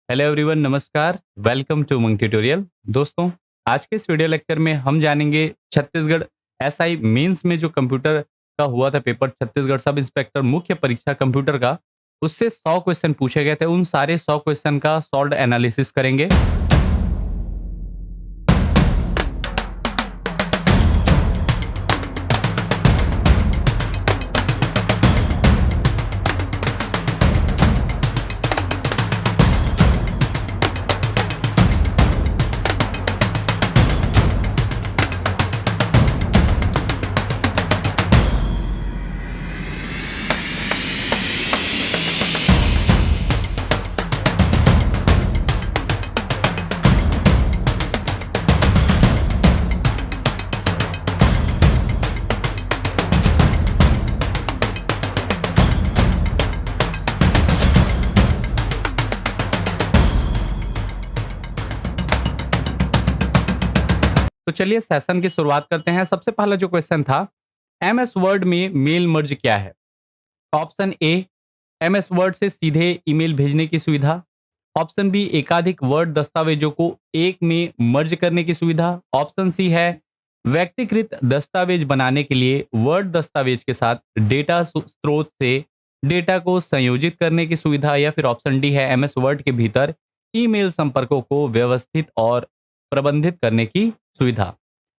Hello everyone, नमस्कार। Welcome to Umang tutorial. दोस्तों, आज के इस वीडियो लेक्चर में हम जानेंगे छत्तीसगढ़ एसआई मेंस में जो कंप्यूटर का हुआ था पेपर, छत्तीसगढ़ सब इंस्पेक्टर मुख्य परीक्षा कंप्यूटर का, उससे 100 क्वेश्चन पूछे गए थे। उन सारे 100 क्वेश्चन का सॉल्व एनालिसिस करेंगे। तो चलिए सेशन की शुरुआत करते हैं। सबसे पहला जो क्वेश्चन था, एमएस वर्ड में मेल मर्ज क्या है? ऑप्शन ए, एमएस वर्ड से सीधे ईमेल भेजने की सुविधा। ऑप्शन बी, एकाधिक वर्ड दस्तावेजों को एक में मर्ज करने की सुविधा। ऑप्शन सी है, व्यक्तिकृत दस्तावेज बनाने के लिए वर्ड दस्तावेज के साथ डेटा स्रोत से डेटा को संयोजित करने की सुविधा। या फिर ऑप्शन डी है, एमएस वर्ड के भीतर ईमेल संपर्कों को व्यवस्थित और प्रबंधित करने की सुविधा।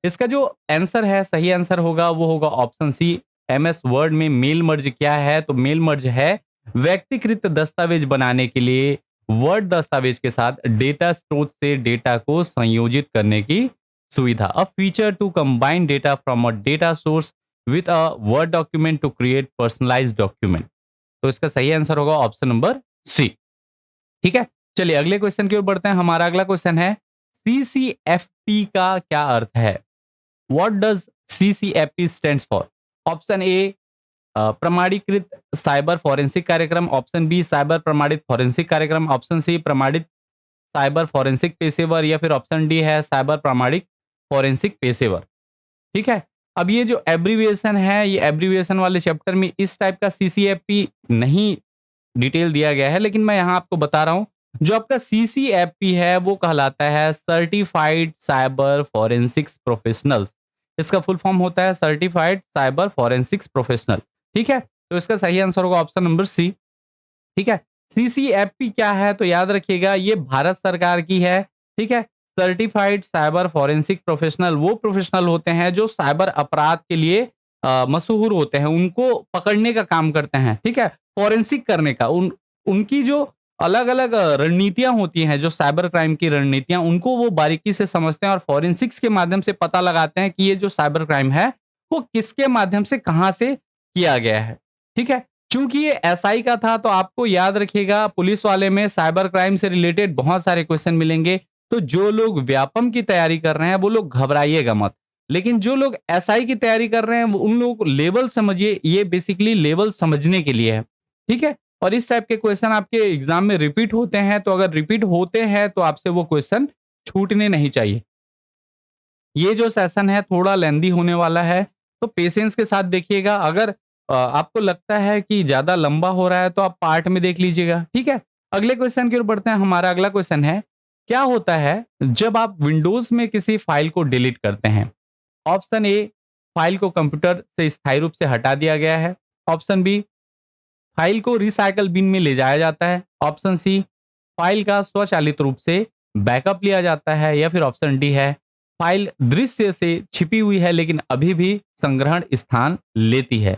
इसका जो आंसर है, सही आंसर होगा वो होगा ऑप्शन सी, एमएस वर्ड में मेल मर्ज क्या है? तो मेल मर्ज है व्यक्तिकृत दस्तावेज बनाने के लिए वर्ड दस्तावेज के साथ डेटा स्रोत से डेटा को संयोजित करने की सुविधा। A feature to combine data from a data source with a word document to create personalised document. तो इसका सही आंसर होगा ऑप्शन नंबर सी। ठीक है, चलिए अगले क्वेश्चन की ओर बढ़ते हैं। हमारा अगला क्वेश्चन है, सीसीएफपी का क्या अर्थ है? What does CCFP stands for? Option A, प्रमाणीकृत साइबर फॉरेंसिक कार्यक्रम। ऑप्शन बी, साइबर प्रमाणित फॉरेंसिक कार्यक्रम। ऑप्शन सी, प्रमाणित साइबर फॉरेंसिक पेशेवर। या फिर ऑप्शन डी है, साइबर प्रमाणिक फॉरेंसिक पेशेवर। ठीक है, अब ये जो एब्रीविएशन है, ये एब्रीविएशन वाले चैप्टर में इस टाइप का सीसीएफपी नहीं डिटेल दिया गया है, लेकिन मैं यहाँ आपको बता रहा हूँ। जो आपका सीसीएफपी है वो कहलाता है सर्टिफाइड साइबर फॉरेंसिक्स प्रोफेशनल्स। इसका फुल फॉर्म होता है सर्टिफाइड साइबर फॉरेंसिक्स प्रोफेशनल। ठीक है, तो इसका सही आंसर होगा ऑप्शन नंबर सी। ठीक है, सीसीएफपी क्या है? तो याद रखिएगा, ये भारत सरकार की है। ठीक है, सर्टिफाइड साइबर फॉरेंसिक प्रोफेशनल वो प्रोफेशनल होते हैं जो साइबर अपराध के लिए मशहूर होते हैं, उनको पकड़ने का काम करते हैं। ठीक है, फॉरेंसिक करने का, उनकी जो अलग अलग रणनीतियां होती हैं, जो साइबर क्राइम की रणनीतियां, उनको वो बारीकी से समझते हैं और फॉरेंसिक्स के माध्यम से पता लगाते हैं कि ये जो साइबर क्राइम है वो किसके माध्यम से, कहां से किया गया है। ठीक है, चूंकि ये एसआई का था तो आपको याद रखिएगा, पुलिस वाले में साइबर क्राइम से रिलेटेड बहुत सारे क्वेश्चन मिलेंगे। तो जो लोग व्यापम की तैयारी कर रहे हैं वो लोग घबराइएगा मत, लेकिन जो लोग एसआई की तैयारी कर रहे हैं उन लोगों को लेवल समझिए, ये बेसिकली लेवल समझने के लिए है। ठीक है, और इस टाइप के क्वेश्चन आपके एग्जाम में रिपीट होते हैं, तो अगर रिपीट होते हैं तो आपसे वो क्वेश्चन छूटने नहीं चाहिए। ये जो सेशन है थोड़ा लेंदी होने वाला है, तो पेशेंस के साथ देखिएगा। अगर आपको लगता है कि ज़्यादा लंबा हो रहा है तो आप पार्ट में देख लीजिएगा। ठीक है, अगले क्वेश्चन की ओर बढ़ते हैं। हमारा अगला क्वेश्चन है, क्या होता है जब आप विंडोज में किसी फाइल को डिलीट करते हैं? ऑप्शन ए, फाइल को कंप्यूटर से स्थायी रूप से हटा दिया गया है। ऑप्शन बी, फाइल को रिसाइकल बिन में ले जाया जाता है। ऑप्शन सी, फाइल का स्वचालित रूप से बैकअप लिया जाता है। या फिर ऑप्शन डी है, फाइल दृश्य से छिपी हुई है लेकिन अभी भी संग्रहण स्थान लेती है।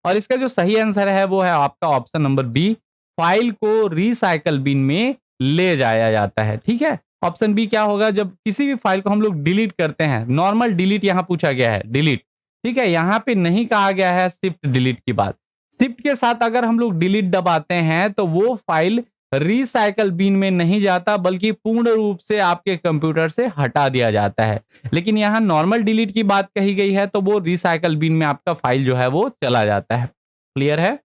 और इसका जो सही आंसर है वो है आपका ऑप्शन नंबर बी, फाइल को रिसाइकल बिन में ले जाया जाता है। ठीक है, ऑप्शन बी क्या होगा, जब किसी भी फाइल को हम लोग डिलीट करते हैं, नॉर्मल डिलीट यहाँ पूछा गया है, डिलीट। ठीक है, यहाँ पे नहीं कहा गया है शिफ्ट डिलीट की बात। शिफ्ट के साथ अगर हम लोग डिलीट दबाते हैं तो वो फाइल रिसाइकल बिन में नहीं जाता, बल्कि पूर्ण रूप से आपके कंप्यूटर से हटा दिया जाता है। लेकिन यहाँ नॉर्मल डिलीट की बात कही गई है, तो वो रिसाइकल बिन में आपका फाइल जो है वो चला जाता है। क्लियर है?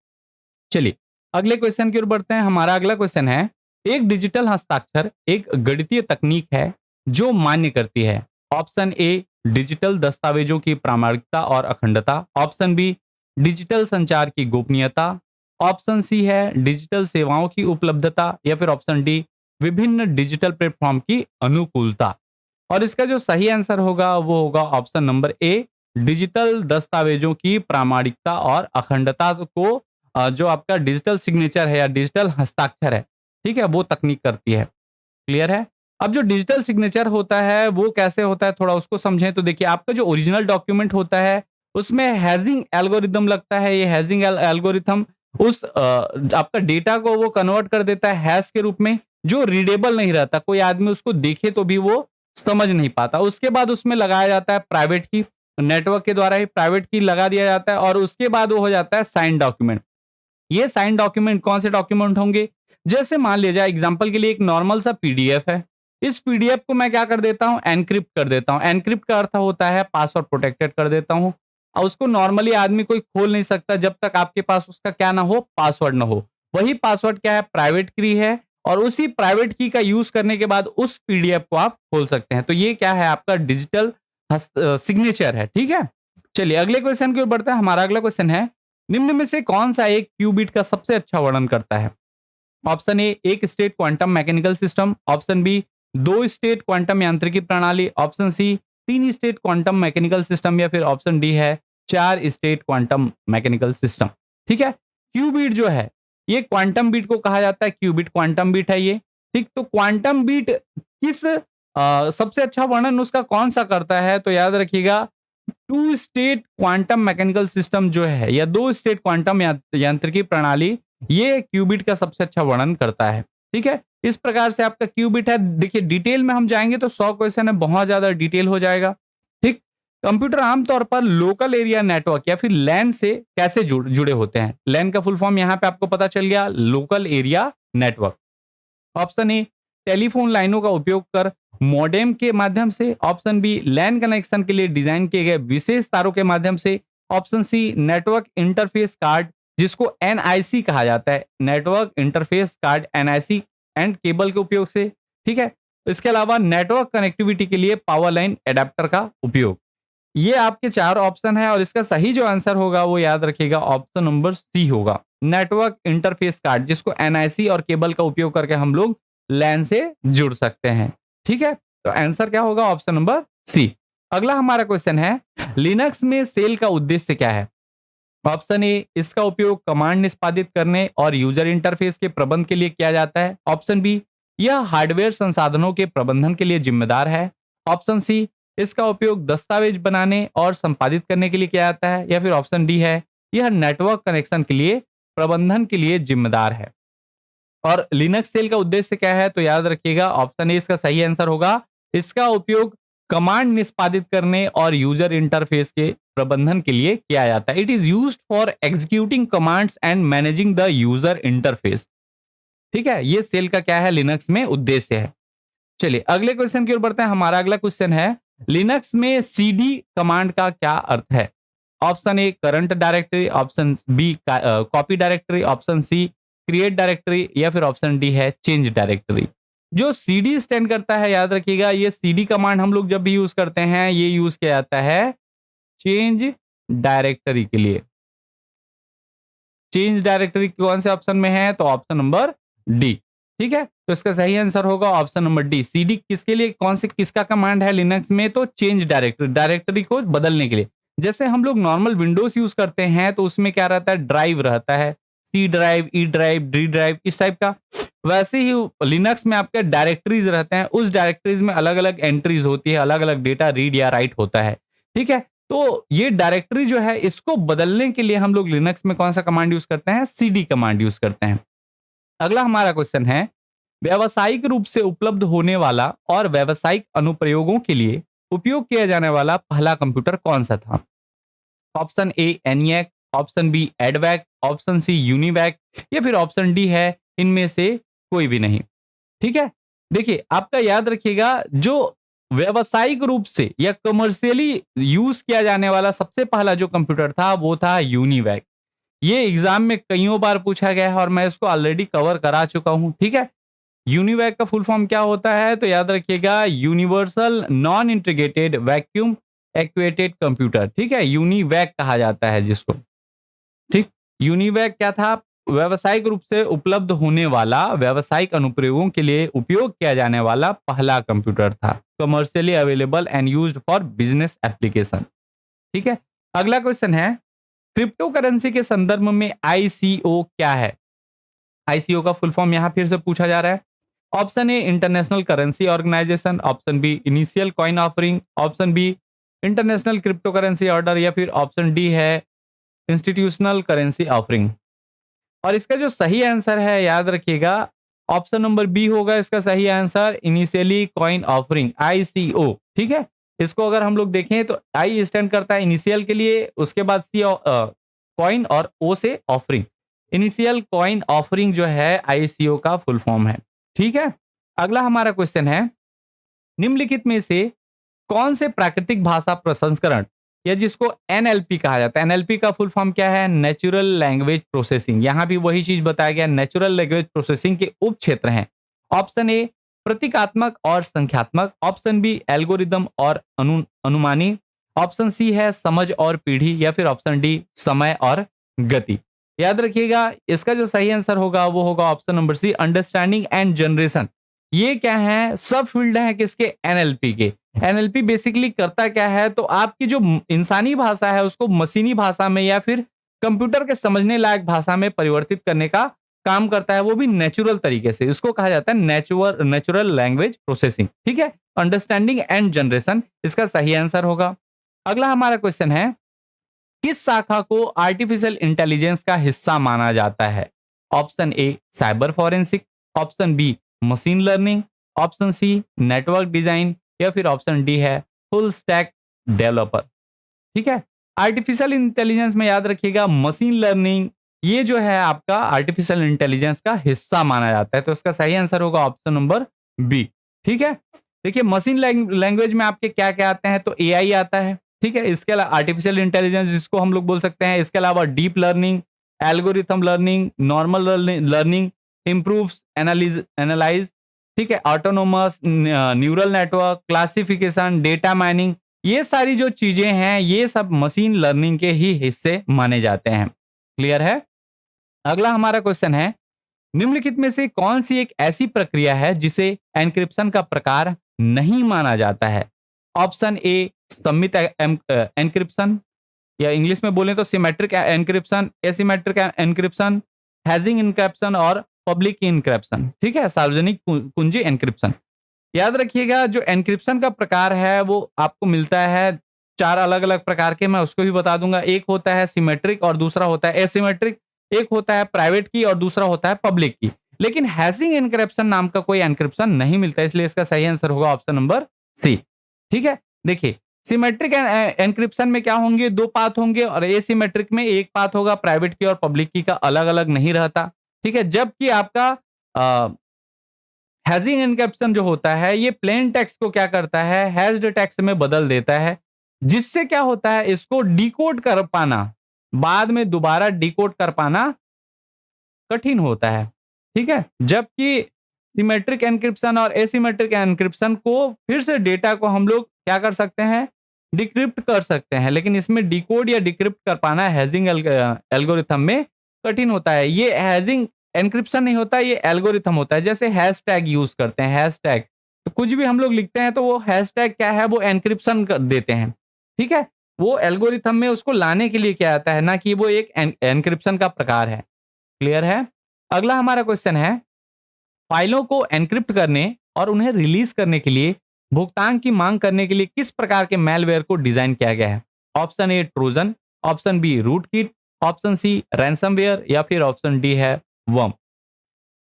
चलिए अगले क्वेश्चन की ओर बढ़ते हैं। हमारा अगला क्वेश्चन है, एक डिजिटल हस्ताक्षर एक गणितीय तकनीक है जो मान्य करती है। ऑप्शन ए, डिजिटल दस्तावेजों की प्रामाणिकता और अखंडता। ऑप्शन बी, डिजिटल संचार की गोपनीयता। ऑप्शन सी है, डिजिटल सेवाओं की उपलब्धता। या फिर ऑप्शन डी, विभिन्न डिजिटल प्लेटफॉर्म की अनुकूलता। और इसका जो सही आंसर होगा वो होगा ऑप्शन नंबर ए, डिजिटल दस्तावेजों की प्रामाणिकता और अखंडता को जो आपका डिजिटल सिग्नेचर है या डिजिटल हस्ताक्षर है, ठीक है, वो तकनीक करती है। क्लियर है? अब जो डिजिटल सिग्नेचर होता है वो कैसे होता है, थोड़ा उसको समझें तो देखिए, आपका जो ओरिजिनल डॉक्यूमेंट होता है उसमें हैशिंग एल्गोरिदम लगता है। ये हैशिंग एल्गोरिथम उस आपका डेटा को वो कन्वर्ट कर देता है हैश के रूप में, जो रीडेबल नहीं रहता, कोई आदमी उसको देखे तो भी वो समझ नहीं पाता। उसके बाद उसमें लगाया जाता है प्राइवेट की, नेटवर्क के द्वारा ही प्राइवेट की लगा दिया जाता है, और उसके बाद वो हो जाता है साइन डॉक्यूमेंट। ये साइन डॉक्यूमेंट कौन से डॉक्यूमेंट होंगे? जैसे मान लिया जाए एग्जांपल के लिए एक नॉर्मल सा पीडीएफ है। इस पीडीएफ को मैं क्या कर देता हूँ, एनक्रिप्ट कर देता हूँ। एनक्रिप्ट का अर्थ होता है पासवर्ड प्रोटेक्टेड कर देता हूँ, और उसको नॉर्मली आदमी कोई खोल नहीं सकता जब तक आपके पास उसका क्या ना हो, पासवर्ड ना हो। वही पासवर्ड क्या है, प्राइवेट की है, और उसी प्राइवेट की का यूज करने के बाद उस पीडीएफ को आप खोल सकते हैं। तो ये क्या है, आपका डिजिटल सिग्नेचर है। ठीक है, चलिए अगले क्वेश्चन की ओर बढ़ते हैं। हमारा अगला क्वेश्चन है, निम्न में से कौन सा एक क्यूबिट का सबसे अच्छा वर्णन करता है? ऑप्शन ए, एक state quantum mechanical system. Option B, दो स्टेट क्वांटम यांत्रिकी प्रणाली। ऑप्शन सी, तीन स्टेट क्वांटम मैकेनिकल सिस्टम। या फिर ऑप्शन डी है चार स्टेट क्वांटम मैकेनिकल सिस्टम। ठीक है, क्यूबिट जो है ये क्वांटम बीट को कहा जाता है, क्यूबिट क्वांटम बीट है ये। ठीक, तो क्वांटम बीट किस सबसे अच्छा वर्णन उसका कौन सा करता है? तो याद रखिएगा, two state quantum mechanical system जो है, या दो स्टेट क्वांटम यांत्रिकी प्रणाली, ये क्यूबिट का सबसे अच्छा वर्णन करता है। ठीक है, इस प्रकार से आपका क्यूबिट है। देखिए डिटेल में हम जाएंगे तो 100 क्वेश्चन है, बहुत ज्यादा डिटेल हो जाएगा। ठीक, कंप्यूटर आमतौर पर लोकल एरिया नेटवर्क या फिर लैन से कैसे जुड़े होते हैं? लैन का फुल फॉर्म यहाँ पे आपको पता चल गया, local area network. Option A, telephone लाइनों का उपयोग कर मॉडेम के माध्यम से। ऑप्शन बी, लैन कनेक्शन के लिए डिजाइन किए गए विशेष तारों के माध्यम से। Option C, network interface card जिसको एनआईसी कहा जाता है, network interface card NIC and cable के उपयोग से। ठीक है, इसके अलावा नेटवर्क कनेक्टिविटी के लिए पावर लाइन एडेप्टर का उपयोग। ये आपके चार ऑप्शन है, और इसका सही जो आंसर होगा वो याद रखिएगा ऑप्शन नंबर सी होगा, नेटवर्क इंटरफेस कार्ड, जिसको एनआईसी और केबल का उपयोग करके हम लोग लैन से जुड़ सकते हैं। ठीक है, तो आंसर क्या होगा, ऑप्शन नंबर सी। अगला हमारा क्वेश्चन है, लिनक्स में सेल का उद्देश्य क्या है? ऑप्शन ए, इसका उपयोग कमांड निष्पादित करने और यूजर इंटरफेस के प्रबंध के लिए किया जाता है। ऑप्शन बी, यह हार्डवेयर संसाधनों के प्रबंधन के लिए जिम्मेदार है। ऑप्शन सी, इसका उपयोग दस्तावेज बनाने और संपादित करने के लिए किया जाता है। या फिर ऑप्शन डी है, यह नेटवर्क कनेक्शन के लिए प्रबंधन के लिए जिम्मेदार है। और लिनक्स सेल का उद्देश्य क्या है? तो याद रखिएगा ऑप्शन ए इसका सही आंसर होगा, इसका उपयोग कमांड निष्पादित करने और यूजर इंटरफेस के प्रबंधन के लिए किया जाता है। It is used for executing commands and managing the user interface. ठीक है, ये सेल का क्या है, लिनक्स में उद्देश्य है। चलिए अगले क्वेश्चन की ओर बढ़ते हैं। हमारा अगला क्वेश्चन है, लिनक्स में सीडी कमांड का क्या अर्थ है? Option A, current directory. Option B, copy directory. Option C, create directory. या फिर ऑप्शन डी है चेंज डायरेक्टरी। जो सीडी स्टैंड करता है, याद रखिएगा, ये सीडी कमांड हम लोग जब भी यूज करते हैं ये यूज किया जाता है चेंज डायरेक्टरी के लिए। चेंज डायरेक्टरी कौन से ऑप्शन में है? तो ऑप्शन नंबर डी। ठीक है, तो इसका सही आंसर होगा ऑप्शन नंबर डी। सीडी किसके लिए, कौन से किसका कमांड है लिनक्स में? तो चेंज डायरेक्टरी, डायरेक्टरी को बदलने के लिए। जैसे हम लोग नॉर्मल विंडोज यूज करते हैं तो उसमें क्या रहता है, ड्राइव रहता है, C drive, E drive, D drive, इस टाइप का। वैसे ही लिनक्स में आपके डायरेक्टरीज रहते हैं, उस डायरेक्टरीज में अलग अलग एंट्रीज होती है, अलग अलग डेटा रीड या राइट होता है। ठीक है, तो ये डायरेक्टरी जो है इसको बदलने के लिए हम लोग लिनक्स में कौन सा कमांड यूज करते हैं? सीडी कमांड यूज करते हैं। अगला हमारा क्वेश्चन है, व्यावसायिक रूप से उपलब्ध होने वाला और व्यावसायिक अनुप्रयोगों के लिए उपयोग किया जाने वाला पहला कंप्यूटर कौन सा था? Option A, ENIAC. Option B, EDVAC. Option C, UNIVAC. या फिर ऑप्शन डी है इनमें से कोई भी नहीं। ठीक है, देखिए आपका याद रखिएगा, जो व्यावसायिक रूप से या कमर्शियली यूज किया जाने वाला सबसे पहला जो कंप्यूटर था वो था यूनिवैक। ये एग्जाम में कईयों बार पूछा गया है और मैं इसको ऑलरेडी कवर करा चुका हूं। ठीक है, यूनिवैक का फुल फॉर्म क्या होता है? तो याद रखिएगा, universal non integrated vacuum actuated computer. ठीक है, यूनिवैक कहा जाता है जिसको। ठीक, यूनिवैक क्या था? व्यावसायिक रूप से उपलब्ध होने वाला, व्यावसायिक अनुप्रयोगों के लिए उपयोग किया जाने वाला पहला कंप्यूटर था। Commercially available and used for business application. ठीक है। अगला क्वेश्चन है, क्रिप्टो करेंसी के संदर्भ में आईसीओ क्या है? आईसीओ का फुल फॉर्म यहां फिर से पूछा जा रहा है। Option A international currency organisation, option B initial coin offering, option B international cryptocurrency order, या फिर ऑप्शन डी है इंस्टीट्यूशनल करेंसी ऑफरिंग। और इसका जो सही आंसर है, याद रखिएगा, ऑप्शन नंबर बी होगा इसका सही answer, initially coin offering, ICO. ठीक है। इसको अगर हम लोग देखें तो आई स्टैंड करता है इनिशियल के लिए, उसके बाद सी कॉइन और ओ से ऑफरिंग। इनिशियल कॉइन ऑफरिंग जो है आईसीओ का फुल फॉर्म है। ठीक है। अगला हमारा क्वेश्चन है, निम्नलिखित में से कौन से प्राकृतिक भाषा प्रसंस्करण, या जिसको एनएलपी कहा जाता है, एनएलपी का फुल फॉर्म क्या है? Natural language processing. यहां भी वही चीज बताया गया, नेचुरल लैंग्वेज प्रोसेसिंग के उप क्षेत्र हैं। ऑप्शन ए प्रतीकात्मक और संख्यात्मक, ऑप्शन बी एल्गोरिदम और अनुमानी, ऑप्शन सी है समझ और पीढ़ी, या फिर ऑप्शन डी समय और गति। याद रखिएगा, इसका जो सही आंसर होगा वो होगा option number C, understanding and generation. ये क्या है? सब फील्ड है किसके? एनएलपी के। एनएलपी बेसिकली करता क्या है, तो आपकी जो इंसानी भाषा है उसको मशीनी भाषा में या फिर कंप्यूटर के समझने लायक भाषा में परिवर्तित करने का काम करता है, वो भी नेचुरल तरीके से। इसको कहा जाता है नेचुरल लैंग्वेज प्रोसेसिंग। ठीक है। अंडरस्टैंडिंग एंड जनरेशन इसका सही आंसर होगा। अगला हमारा क्वेश्चन है, किस शाखा को आर्टिफिशियल इंटेलिजेंस का हिस्सा माना जाता है? Option A cyber forensic, option B machine learning, option C network design, या फिर ऑप्शन डी है फुल स्टैक डेवलपर। ठीक है। आर्टिफिशियल इंटेलिजेंस में याद रखिएगा मशीन लर्निंग, ये जो है आपका आर्टिफिशियल इंटेलिजेंस का हिस्सा माना जाता है, तो इसका सही आंसर होगा ऑप्शन नंबर बी। ठीक है। देखिए मशीन लैंग्वेज में आपके क्या क्या आते हैं, तो एआई आता है। ठीक है। इसके अलावा आर्टिफिशियल इंटेलिजेंस जिसको हम लोग बोल सकते हैं, इसके अलावा deep learning, algorithm learning, normal learning, improves analyse, ठीक है, autonomous, neural network, classification, data mining, ये सारी जो चीजें हैं ये सब मशीन लर्निंग के ही हिस्से माने जाते हैं। क्लियर है? अगला हमारा क्वेश्चन है, निम्नलिखित में से कौन सी एक ऐसी प्रक्रिया है जिसे एन्क्रिप्शन का प्रकार नहीं माना जाता है? ऑप्शन ए सममित एन्क्रिप्शन, या इंग्लिश में बोले तो symmetric encryption, asymmetric encryption, hedging encryption और पब्लिक एन्क्रिप्शन। ठीक है। सार्वजनिक कुंजी एन्क्रिप्शन। याद रखिएगा जो एन्क्रिप्शन का प्रकार है वो आपको मिलता है चार अलग अलग प्रकार के, मैं उसको भी बता दूंगा। एक होता है सिमेट्रिक और दूसरा होता है एसिमेट्रिक, एक होता है प्राइवेट की और दूसरा होता है पब्लिक की। लेकिन हैशिंग एन्क्रिप्शन नाम का कोई एन्क्रिप्शन नहीं मिलता, इसलिए इसका सही आंसर होगा ऑप्शन नंबर सी। ठीक है। देखिए सिमेट्रिक एन्क्रिप्शन में क्या होंगे? दो पाथ होंगे, और एसिमेट्रिक में एक पाथ होगा, प्राइवेट की और पब्लिक की का अलग अलग नहीं रहता। ठीक है। जबकि आपका हैशिंग एन्क्रिप्शन जो होता है ये प्लेन टेक्स्ट को क्या करता है? हैश्ड टेक्स्ट में बदल देता है, जिससे क्या होता है इसको डिकोड कर पाना, बाद में दोबारा डिकोड कर पाना कठिन होता है। ठीक है। जबकि सिमेट्रिक एन्क्रिप्शन और एसिमेट्रिक एन्क्रिप्शन को फिर से डेटा को हम लोग क्या कर सकते हैं? डिक्रिप्ट कर सकते हैं, लेकिन इसमें डिकोड या डिक्रिप्ट कर पाना हैशिंग एल्गोरिथम में कठिन होता है। ये हैशिंग एन्क्रिप्शन नहीं होता, ये एल्गोरिथम होता है। जैसे हैशटैग यूज करते हैं, हैशटैग, तो कुछ भी हम लोग लिखते हैं तो वो हैशटैग क्या है? वो एन्क्रिप्शन कर देते हैं। ठीक है। वो एल्गोरिथम में उसको लाने के लिए क्या आता है, ना कि वो एक एन्क्रिप्शन का प्रकार है। क्लियर है? अगला हमारा क्वेश्चन है, फाइलों को एन्क्रिप्ट करने और उन्हें रिलीज करने के लिए भुगतान की मांग करने के लिए किस प्रकार के मैलवेयर को डिजाइन किया गया है? Option A trojan, option B rootkit, option C ransomware, या फिर ऑप्शन डी है वर्म।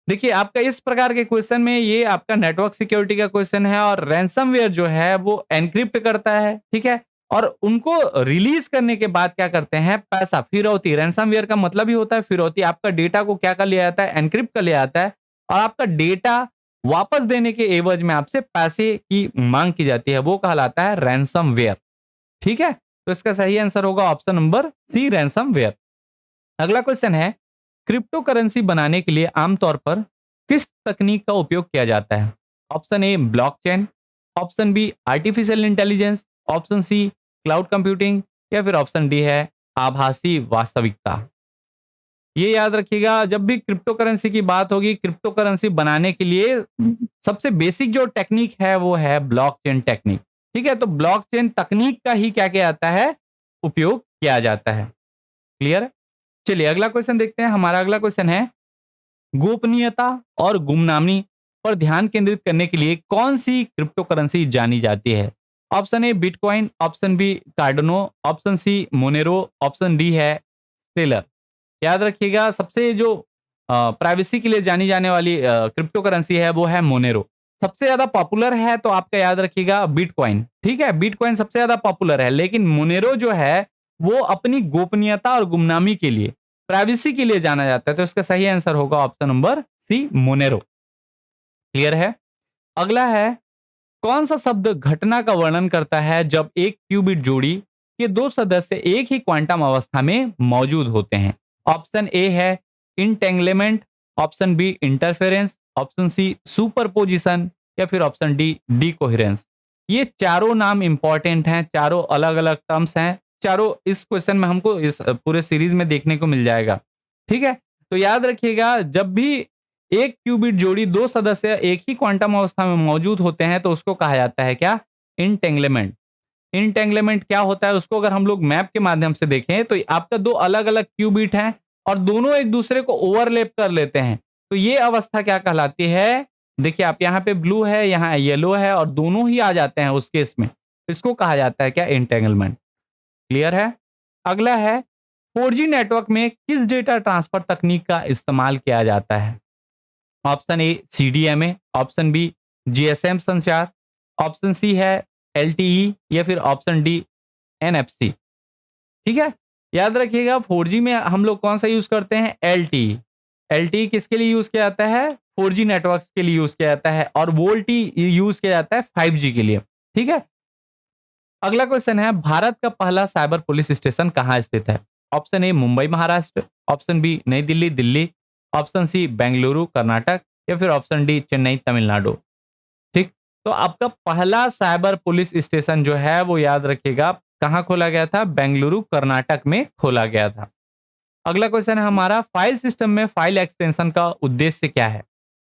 देखिए आपका इस प्रकार के क्वेश्चन में ये आपका नेटवर्क सिक्योरिटी का क्वेश्चन है, और रैंसमवेयर जो है वो एनक्रिप्ट करता है। ठीक है। और उनको रिलीज करने के बाद क्या करते हैं? पैसा, फिरौती। रैंसमवेयर का मतलब ही होता है फिरौती। आपका डेटा को क्या कर लिया जाता है? एनक्रिप्ट कर लिया जाता है, और आपका डेटा वापस देने के एवज में आपसे पैसे की मांग की जाती है, वो कहलाता है रैंसमवेयर। ठीक है। तो इसका सही आंसर होगा ऑप्शन नंबर सी, रैंसमवेयर। अगला क्वेश्चन है, क्रिप्टो करेंसी बनाने के लिए आमतौर पर किस तकनीक का उपयोग किया जाता है? Option A blockchain, option B artificial intelligence, option C cloud computing, या फिर ऑप्शन डी है आभासी वास्तविकता। ये याद रखिएगा, जब भी क्रिप्टो करेंसी की बात होगी, क्रिप्टो करेंसी बनाने के लिए सबसे बेसिक जो टेक्निक है वो है ब्लॉकचेन टेक्निक। ठीक है? तो ब्लॉकचेन तकनीक का ही क्या किया जाता है? उपयोग किया जाता है। क्लियर है? चलिए अगला क्वेश्चन देखते हैं। हमारा अगला क्वेश्चन है, गोपनीयता और गुमनामी पर ध्यान केंद्रित करने के लिए कौन सी क्रिप्टो करेंसी जानी जाती है? Option A bitcoin, option B Cardano, option C Monero, option D है स्टेलर। याद रखिएगा, सबसे जो प्राइवेसी के लिए जानी जाने वाली क्रिप्टो करेंसी है वो है मोनेरो। सबसे ज्यादा पॉपुलर है तो आपका याद रखिएगा बिटकॉइन। ठीक है, बिटकॉइन सबसे ज्यादा पॉपुलर है, लेकिन मोनेरो जो है वो अपनी गोपनीयता और गुमनामी के लिए, प्राइवेसी के लिए जाना जाता है। तो इसका सही आंसर होगा option number C, Monero. Clear है? अगला है, कौन सा शब्द घटना का वर्णन करता है जब एक क्यूबिट जोड़ी के दो सदस्य एक ही क्वांटम अवस्था में मौजूद होते हैं? ऑप्शन ए है entanglement, option B interference, option C superposition या फिर ऑप्शन डी डीकोहेरेंस। ये चारों नाम इंपॉर्टेंट हैं, चारों अलग अलग टर्म्स हैं, चारों इस क्वेश्चन में हमको इस पूरे सीरीज में देखने को मिल जाएगा। ठीक है, तो याद रखिएगा, जब भी एक क्यूबिट जोड़ी दो सदस्य एक ही क्वांटम अवस्था में मौजूद होते हैं तो उसको कहा जाता है क्या? इंटेंगलेमेंट। इंटेंगलेमेंट क्या होता है, उसको अगर हम लोग मैप के माध्यम से देखें तो आपका दो अलग अलग क्यूबिट हैं और दोनों एक दूसरे को ओवरलैप कर लेते हैं, तो ये अवस्था क्या कहलाती है? देखिए, आप यहाँ पे ब्लू है, यहाँ येलो है और दोनों ही आ जाते हैं उस केस में, इसको कहा जाता है क्या? इंटेंगलमेंट। क्लियर है? अगला है, 4G नेटवर्क में किस डेटा ट्रांसफर तकनीक का इस्तेमाल किया जाता है? Option A CDMA, option B GSM संचार, ऑप्शन सी है एलटीई या फिर ऑप्शन डी एनएफसी। ठीक है, याद रखिएगा 4G में हम लोग कौन सा यूज करते हैं? एलटीई। एलटीई किसके लिए यूज किया जाता है? 4G नेटवर्क के लिए यूज किया जाता है, और वोल्टी यूज किया जाता है 5G के लिए। ठीक है, अगला क्वेश्चन है, भारत का पहला साइबर पुलिस स्टेशन कहाँ स्थित है? Option A Mumbai Maharashtra, option B Nai Delhi Delhi, option C Bengaluru Karnataka या फिर ऑप्शन डी चेन्नई तमिलनाडु। ठीक, तो आपका पहला साइबर पुलिस स्टेशन जो है वो याद रखिएगा कहाँ खोला गया था? बेंगलुरु कर्नाटक में खोला गया था। अगला क्वेश्चन है हमारा, फाइल सिस्टम में फाइल एक्सटेंशन का उद्देश्य क्या है?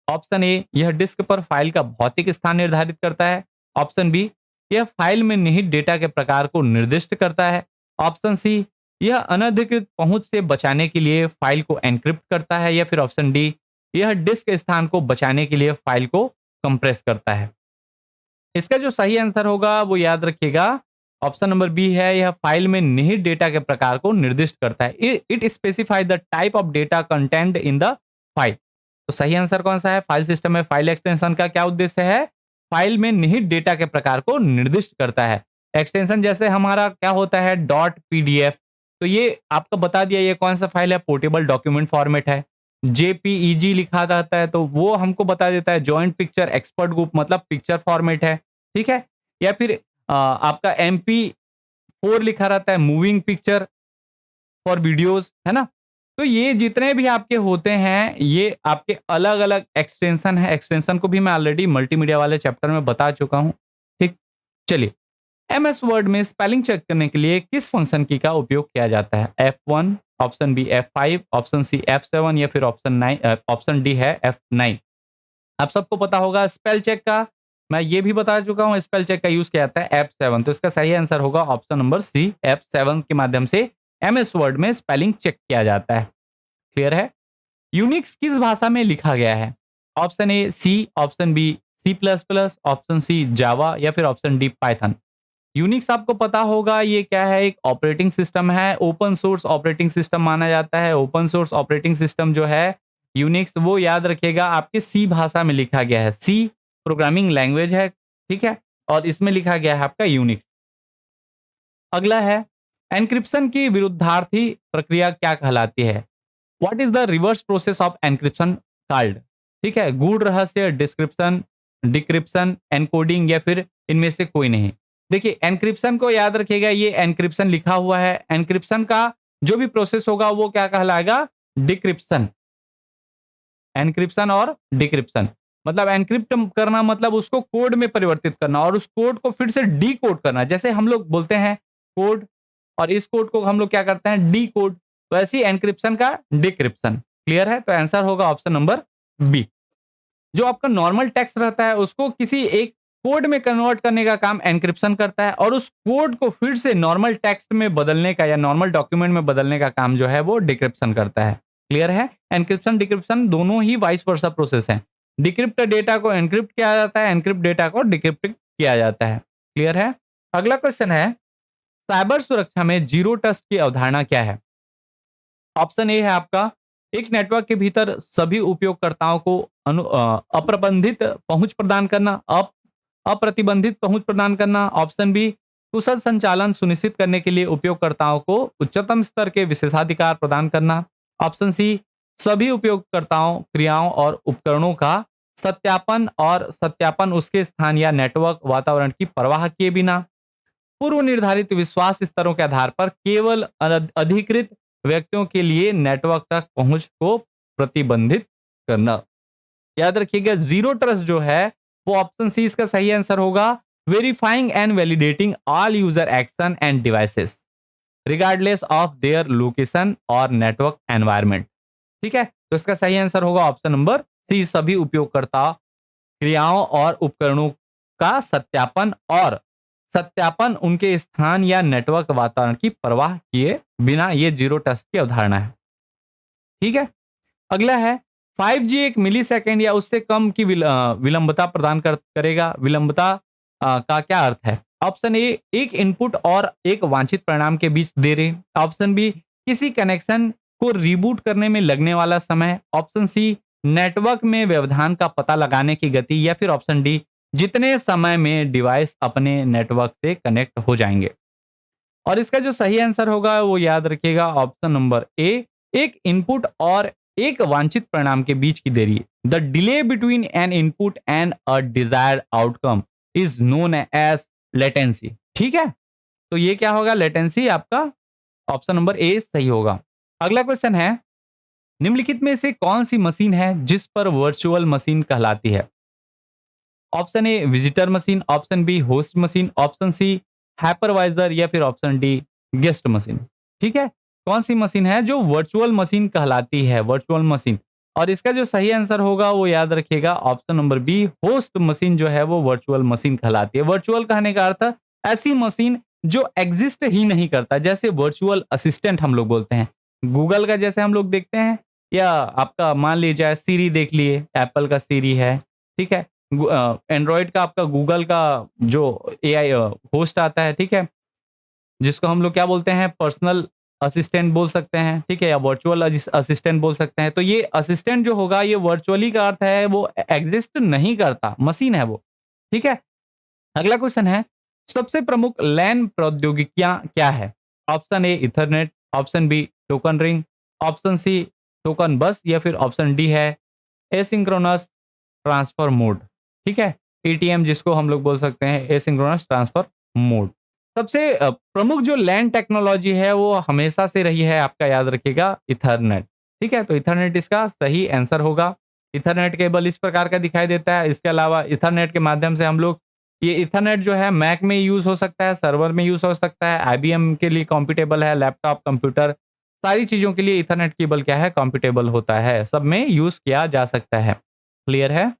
ऑप्शन ए, यह डिस्क पर फाइल का भौतिक स्थान निर्धारित करता है। ऑप्शन बी, यह फाइल में निहित डेटा के प्रकार को निर्दिष्ट करता है। ऑप्शन सी, यह अनधिकृत पहुंच से बचाने के लिए फाइल को एन्क्रिप्ट करता है, या फिर ऑप्शन डी, यह डिस्क स्थान को बचाने के लिए फाइल को कंप्रेस करता है। इसका जो सही आंसर होगा वो याद रखिएगा ऑप्शन नंबर बी है, यह फाइल में निहित डेटा के प्रकार को निर्दिष्ट करता है। It specify the type of data content in the file. तो सही आंसर कौन सा है? फाइल सिस्टम में फाइल एक्सटेंशन का क्या उद्देश्य है? फाइल में निहित डेटा के प्रकार को निर्दिष्ट करता है। एक्सटेंशन जैसे हमारा क्या होता है? डॉट पीडीएफ, तो ये आपको बता दिया ये कौन सा फाइल है? पोर्टेबल डॉक्यूमेंट फॉर्मेट है। जेपीईजी लिखा रहता है तो वो हमको बता देता है जॉइंट पिक्चर एक्सपर्ट ग्रुप, मतलब पिक्चर फॉर्मेट है। ठीक है, या फिर आपका MP4 लिखा रहता है, मूविंग पिक्चर फॉर वीडियोस, है ना? तो ये जितने भी आपके होते हैं ये आपके अलग अलग एक्सटेंशन है। एक्सटेंशन को भी मैं ऑलरेडी मल्टीमीडिया वाले चैप्टर में बता चुका हूं। ठीक, चलिए, MS वर्ड में स्पेलिंग चेक करने के लिए किस फंक्शन की का उपयोग किया जाता है? F1, option B F5, option C F7 या फिर ऑप्शन डी है F9। आप सबको पता होगा स्पेल चेक का, मैं ये भी बता चुका हूँ, स्पेल चेक का यूज किया जाता है F7। तो इसका सही आंसर होगा ऑप्शन नंबर सी, F7 के माध्यम से MS वर्ड में स्पेलिंग चेक किया जाता है। क्लियर है? यूनिक्स किस भाषा में लिखा गया है? Option A C, option B C++, option C Java या फिर ऑप्शन डी पाइथन। यूनिक्स आपको पता होगा ये क्या है? एक ऑपरेटिंग सिस्टम है, ओपन सोर्स ऑपरेटिंग सिस्टम माना जाता है। ओपन सोर्स ऑपरेटिंग सिस्टम जो है यूनिक्स, वो याद रखिएगा आपके सी भाषा में लिखा गया है। सी प्रोग्रामिंग लैंग्वेज है, ठीक है, और इसमें लिखा गया है आपका यूनिक्स। अगला है, एन्क्रिप्शन की विरुद्धार्थी प्रक्रिया क्या कहलाती है? What is the reverse process of encryption called? ठीक है, गूढ़ रहस्य, डिस्क्रिप्शन, डिक्रिप्शन, एनकोडिंग या फिर इनमें से कोई नहीं। देखिए, एन्क्रिप्शन को याद रखिएगा, ये एन्क्रिप्शन लिखा हुआ है। एन्क्रिप्शन का जो भी प्रोसेस होगा वो क्या कहलाएगा? डिक्रिप्शन। एन्क्रिप्शन और डिक्रिप्शन मतलब एन्क्रिप्ट करना, मतलब उसको कोड में परिवर्तित करना और उस कोड को फिर से डी कोड करना। जैसे हम लोग बोलते हैं कोड, और इस कोड को हम लोग क्या करते हैं? D code. तो ऐसी एन्क्रिप्शन का डिक्रिप्शन। क्लियर है? तो आंसर होगा ऑप्शन नंबर बी। जो आपका नॉर्मल टेक्स्ट रहता है उसको किसी एक कोड में कन्वर्ट करने का काम एन्क्रिप्शन करता है और उस कोड को फिर से नॉर्मल टेक्स्ट में बदलने का या नॉर्मल डॉक्यूमेंट में बदलने का काम जो है वो डिक्रिप्शन करता है। क्लियर है? एन्क्रिप्शन डिक्रिप्शन दोनों ही वाइस वर्सा प्रोसेस है। डिक्रिप्ट डेटा को एन्क्रिप्ट किया जाता है, एन्क्रिप्ट डेटा को डिक्रिप्ट किया जाता है। क्लियर है? अगला क्वेश्चन है, साइबर सुरक्षा में जीरो ट्रस्ट की अवधारणा क्या है? ऑप्शन ए है आपका, एक नेटवर्क के भीतर सभी उपयोगकर्ताओं को अप्रबंधित पहुंच प्रदान करना, अप्रतिबंधित पहुंच प्रदान करना। ऑप्शन बी, कुशल संचालन सुनिश्चित करने के लिए उपयोगकर्ताओं को उच्चतम स्तर के विशेषाधिकार प्रदान करना। ऑप्शन सी, सभी उपयोगकर्ताओं, क्रियाओं और उपकरणों का सत्यापन उसके स्थान या नेटवर्क वातावरण की परवाह किए बिना पूर्व निर्धारित विश्वास स्तरों के आधार पर केवल अधिकृत व्यक्तियों के लिए नेटवर्क तक पहुंच को प्रतिबंधित करना। याद रखिएगा, जीरो ट्रस्ट जो है वो ऑप्शन सी इसका सही आंसर होगा। Verifying and validating all user action end devices regardless of their location और नेटवर्क एनवायरनमेंट। ठीक है, तो इसका सही आंसर होगा ऑप्शन नंबर सी, सभी उपयोगकर्ता क्रियाओं और उपकरणों का सत्यापन उनके स्थान या नेटवर्क वातावरण की परवाह किए बिना, ये जीरो ट्रस्ट की अवधारणा है। ठीक है, अगला है, 5G एक मिलीसेकंड या उससे कम की विलंबता प्रदान करेगा। विलंबता का क्या अर्थ है? ऑप्शन ए, एक इनपुट और एक वांछित परिणाम के बीच देरी। ऑप्शन बी, किसी कनेक्शन को रीबूट करने में लगने वाला समय। ऑप्शन सी, नेटवर्क में व्यवधान का पता लगाने की गति। या फिर ऑप्शन डी, जितने समय में डिवाइस अपने नेटवर्क से कनेक्ट हो जाएंगे। और इसका जो सही आंसर होगा वो याद रखिएगा ऑप्शन नंबर ए, एक इनपुट और एक वांछित परिणाम के बीच की देरी। The delay between an input and a desired outcome is known as latency. ठीक है, तो ये क्या होगा? लेटेंसी आपका ऑप्शन नंबर ए सही होगा। अगला क्वेश्चन है, निम्नलिखित में से कौन सी मशीन है जिस पर वर्चुअल मशीन कहलाती है? Option A, visitor machine. Option B, host machine. Option C, hypervisor. या फिर ऑप्शन डी, गेस्ट मशीन। ठीक है, कौन सी मशीन है जो वर्चुअल मशीन कहलाती है? Virtual machine. और इसका जो सही आंसर होगा वो याद रखिएगा option number B, host machine जो है वो वर्चुअल मशीन कहलाती है। वर्चुअल कहने का अर्थ ऐसी मशीन जो एग्जिस्ट ही नहीं करता, जैसे वर्चुअल असिस्टेंट हम लोग बोलते हैं। गूगल का जैसे हम लोग देखते हैं, या आपका मान लीजिए सीरी देख लिए, एप्पल का सीरी है। ठीक है, एंड्रॉइड का आपका गूगल का जो एआई होस्ट आता है, ठीक है, जिसको हम लोग क्या बोलते हैं, पर्सनल असिस्टेंट बोल सकते हैं। ठीक है, या वर्चुअल असिस्टेंट बोल सकते हैं। तो ये असिस्टेंट जो होगा ये वर्चुअली का अर्थ है वो एग्जिस्ट नहीं करता, मशीन है वो। ठीक है, अगला क्वेश्चन है, सबसे प्रमुख लैन प्रौद्योगिकियां क्या है? Option A, Ethernet. Option B, token ring. Option C, token bus. या फिर ऑप्शन डी है एसिंक्रोनस ट्रांसफर मोड। ठीक है, एटीएम जिसको हम लोग बोल सकते हैं, एसिंक्रोनस ट्रांसफर मोड। सबसे प्रमुख जो लैन टेक्नोलॉजी है वो हमेशा से रही है, आपका याद रखिएगा, इथरनेट। ठीक है, तो इथरनेट इसका सही आंसर होगा। इथरनेट केबल इस प्रकार का दिखाई देता है। इसके अलावा इथरनेट के माध्यम से हम लोग, ये इथरनेट जो है मैक में यूज हो सकता है, सर्वर में यूज हो सकता है, आईबीएम के लिए कॉम्पिटेबल है, लैपटॉप, कंप्यूटर, सारी चीजों के लिए इथरनेट केबल क्या है, कॉम्पिटेबल होता है, सब में यूज किया जा सकता है। क्लियर है?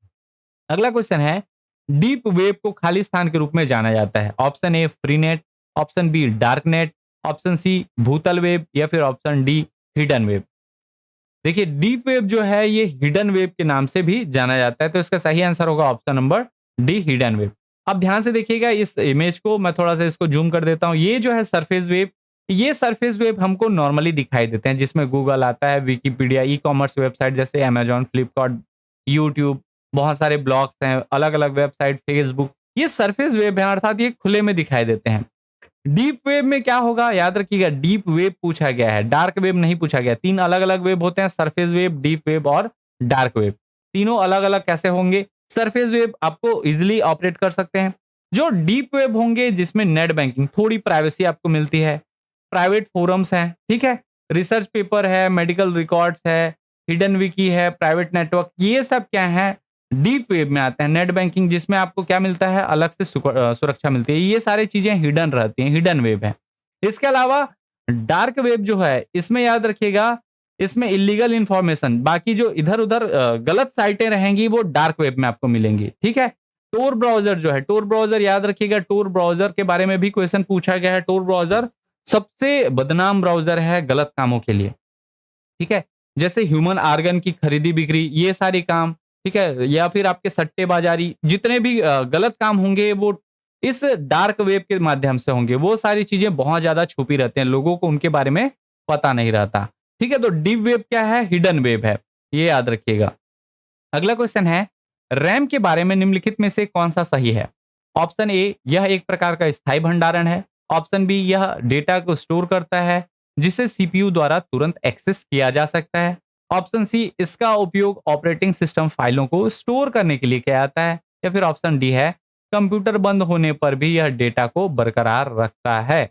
अगला क्वेश्चन है, डीप वेब को खाली स्थान के रूप में जाना जाता है। Option A, free net. Option B, dark net. Option C, भूतल वेब। या फिर ऑप्शन डी, हिडन वेब। देखिए, डीप वेब जो है ये हिडन वेब के नाम से भी जाना जाता है, तो इसका सही आंसर होगा option number D, hidden web. अब ध्यान से देखिएगा इस इमेज को, मैं थोड़ा सा इसको जूम कर देता हूं। ये जो है सरफेस वेब, ये सरफेस वेब हमको नॉर्मली दिखाई देते हैं, जिसमें गूगल आता है, विकिपीडिया, ई कॉमर्स वेबसाइट जैसे अमेजॉन, फ्लिपकार्ट, यूट्यूब, बहुत सारे ब्लॉग्स हैं, अलग अलग वेबसाइट, फेसबुक, ये सरफेस वेब है, अर्थात ये खुले में दिखाई देते हैं। डीप वेब में क्या होगा, याद रखिएगा, डीप वेब पूछा गया है, डार्क वेब नहीं पूछा गया। तीन अलग अलग वेब होते हैं, सरफेस वेब, डीप वेब और डार्क वेब। तीनों अलग अलग कैसे होंगे? सरफेस वेब आपको इजिली ऑपरेट कर सकते हैं। जो डीप वेब होंगे जिसमें नेट बैंकिंग, थोड़ी प्राइवेसी आपको मिलती है, प्राइवेट फोरम्स हैं, ठीक है, रिसर्च पेपर है, मेडिकल रिकॉर्ड्स है, हिडन विकी है, प्राइवेट नेटवर्क, ये सब क्या है, डीप वेब में आते हैं। नेट बैंकिंग जिसमें आपको क्या मिलता है, अलग से सुरक्षा मिलती है, ये सारी चीजें हिडन रहती हैं, हिडन वेब है। इसके अलावा डार्क वेब जो है, इसमें याद रखिएगा, इसमें इल्लीगल इंफॉर्मेशन, बाकी जो इधर-उधर गलत साइटें रहेंगी वो डार्क वेब में आपको मिलेंगी, ठीक है? टोर ब्राउज़र जो है, टोर ब्राउज़र याद रखिएगा, टोर ब्राउज़र के बारे में भी क्वेश्चन पूछा गया है। टोर ब्राउज़र सबसे बदनाम ब्राउज़र है गलत कामों के लिए। ठीक है? जैसे ह्यूमन ऑर्गन की खरीदी-बिक्री, ये सारे काम, ठीक है? या फिर आपके सट्टेबाज़ारी, जितने भी गलत काम होंगे वो इस डार्क वेब के माध्यम से होंगे। वो सारी चीज़ें बहुत ज़्यादा छुपी रहती हैं, लोगों को उनके बारे में पता नहीं रहता। ठीक है? तो डीप वेब क्या है? हिडन वेब है, ये याद रखिएगा। अगला क्वेश्चन है, रैम के बारे में निम्नलिखित में से कौन-सा सही है? ऑप्शन ए, यह एक प्रकार का स्थायी भंडारण है। ऑप्शन बी, यह डेटा को स्टोर करता है, जिसे सीपीयू द्वारा तुरंत एक्सेस किया जा सकता है। ऑप्शन सी, इसका उपयोग ऑपरेटिंग सिस्टम फाइलों को स्टोर करने के लिए किया जाता है। या फिर ऑप्शन डी है, कंप्यूटर बंद होने पर भी यह डेटा को बरकरार रखता है।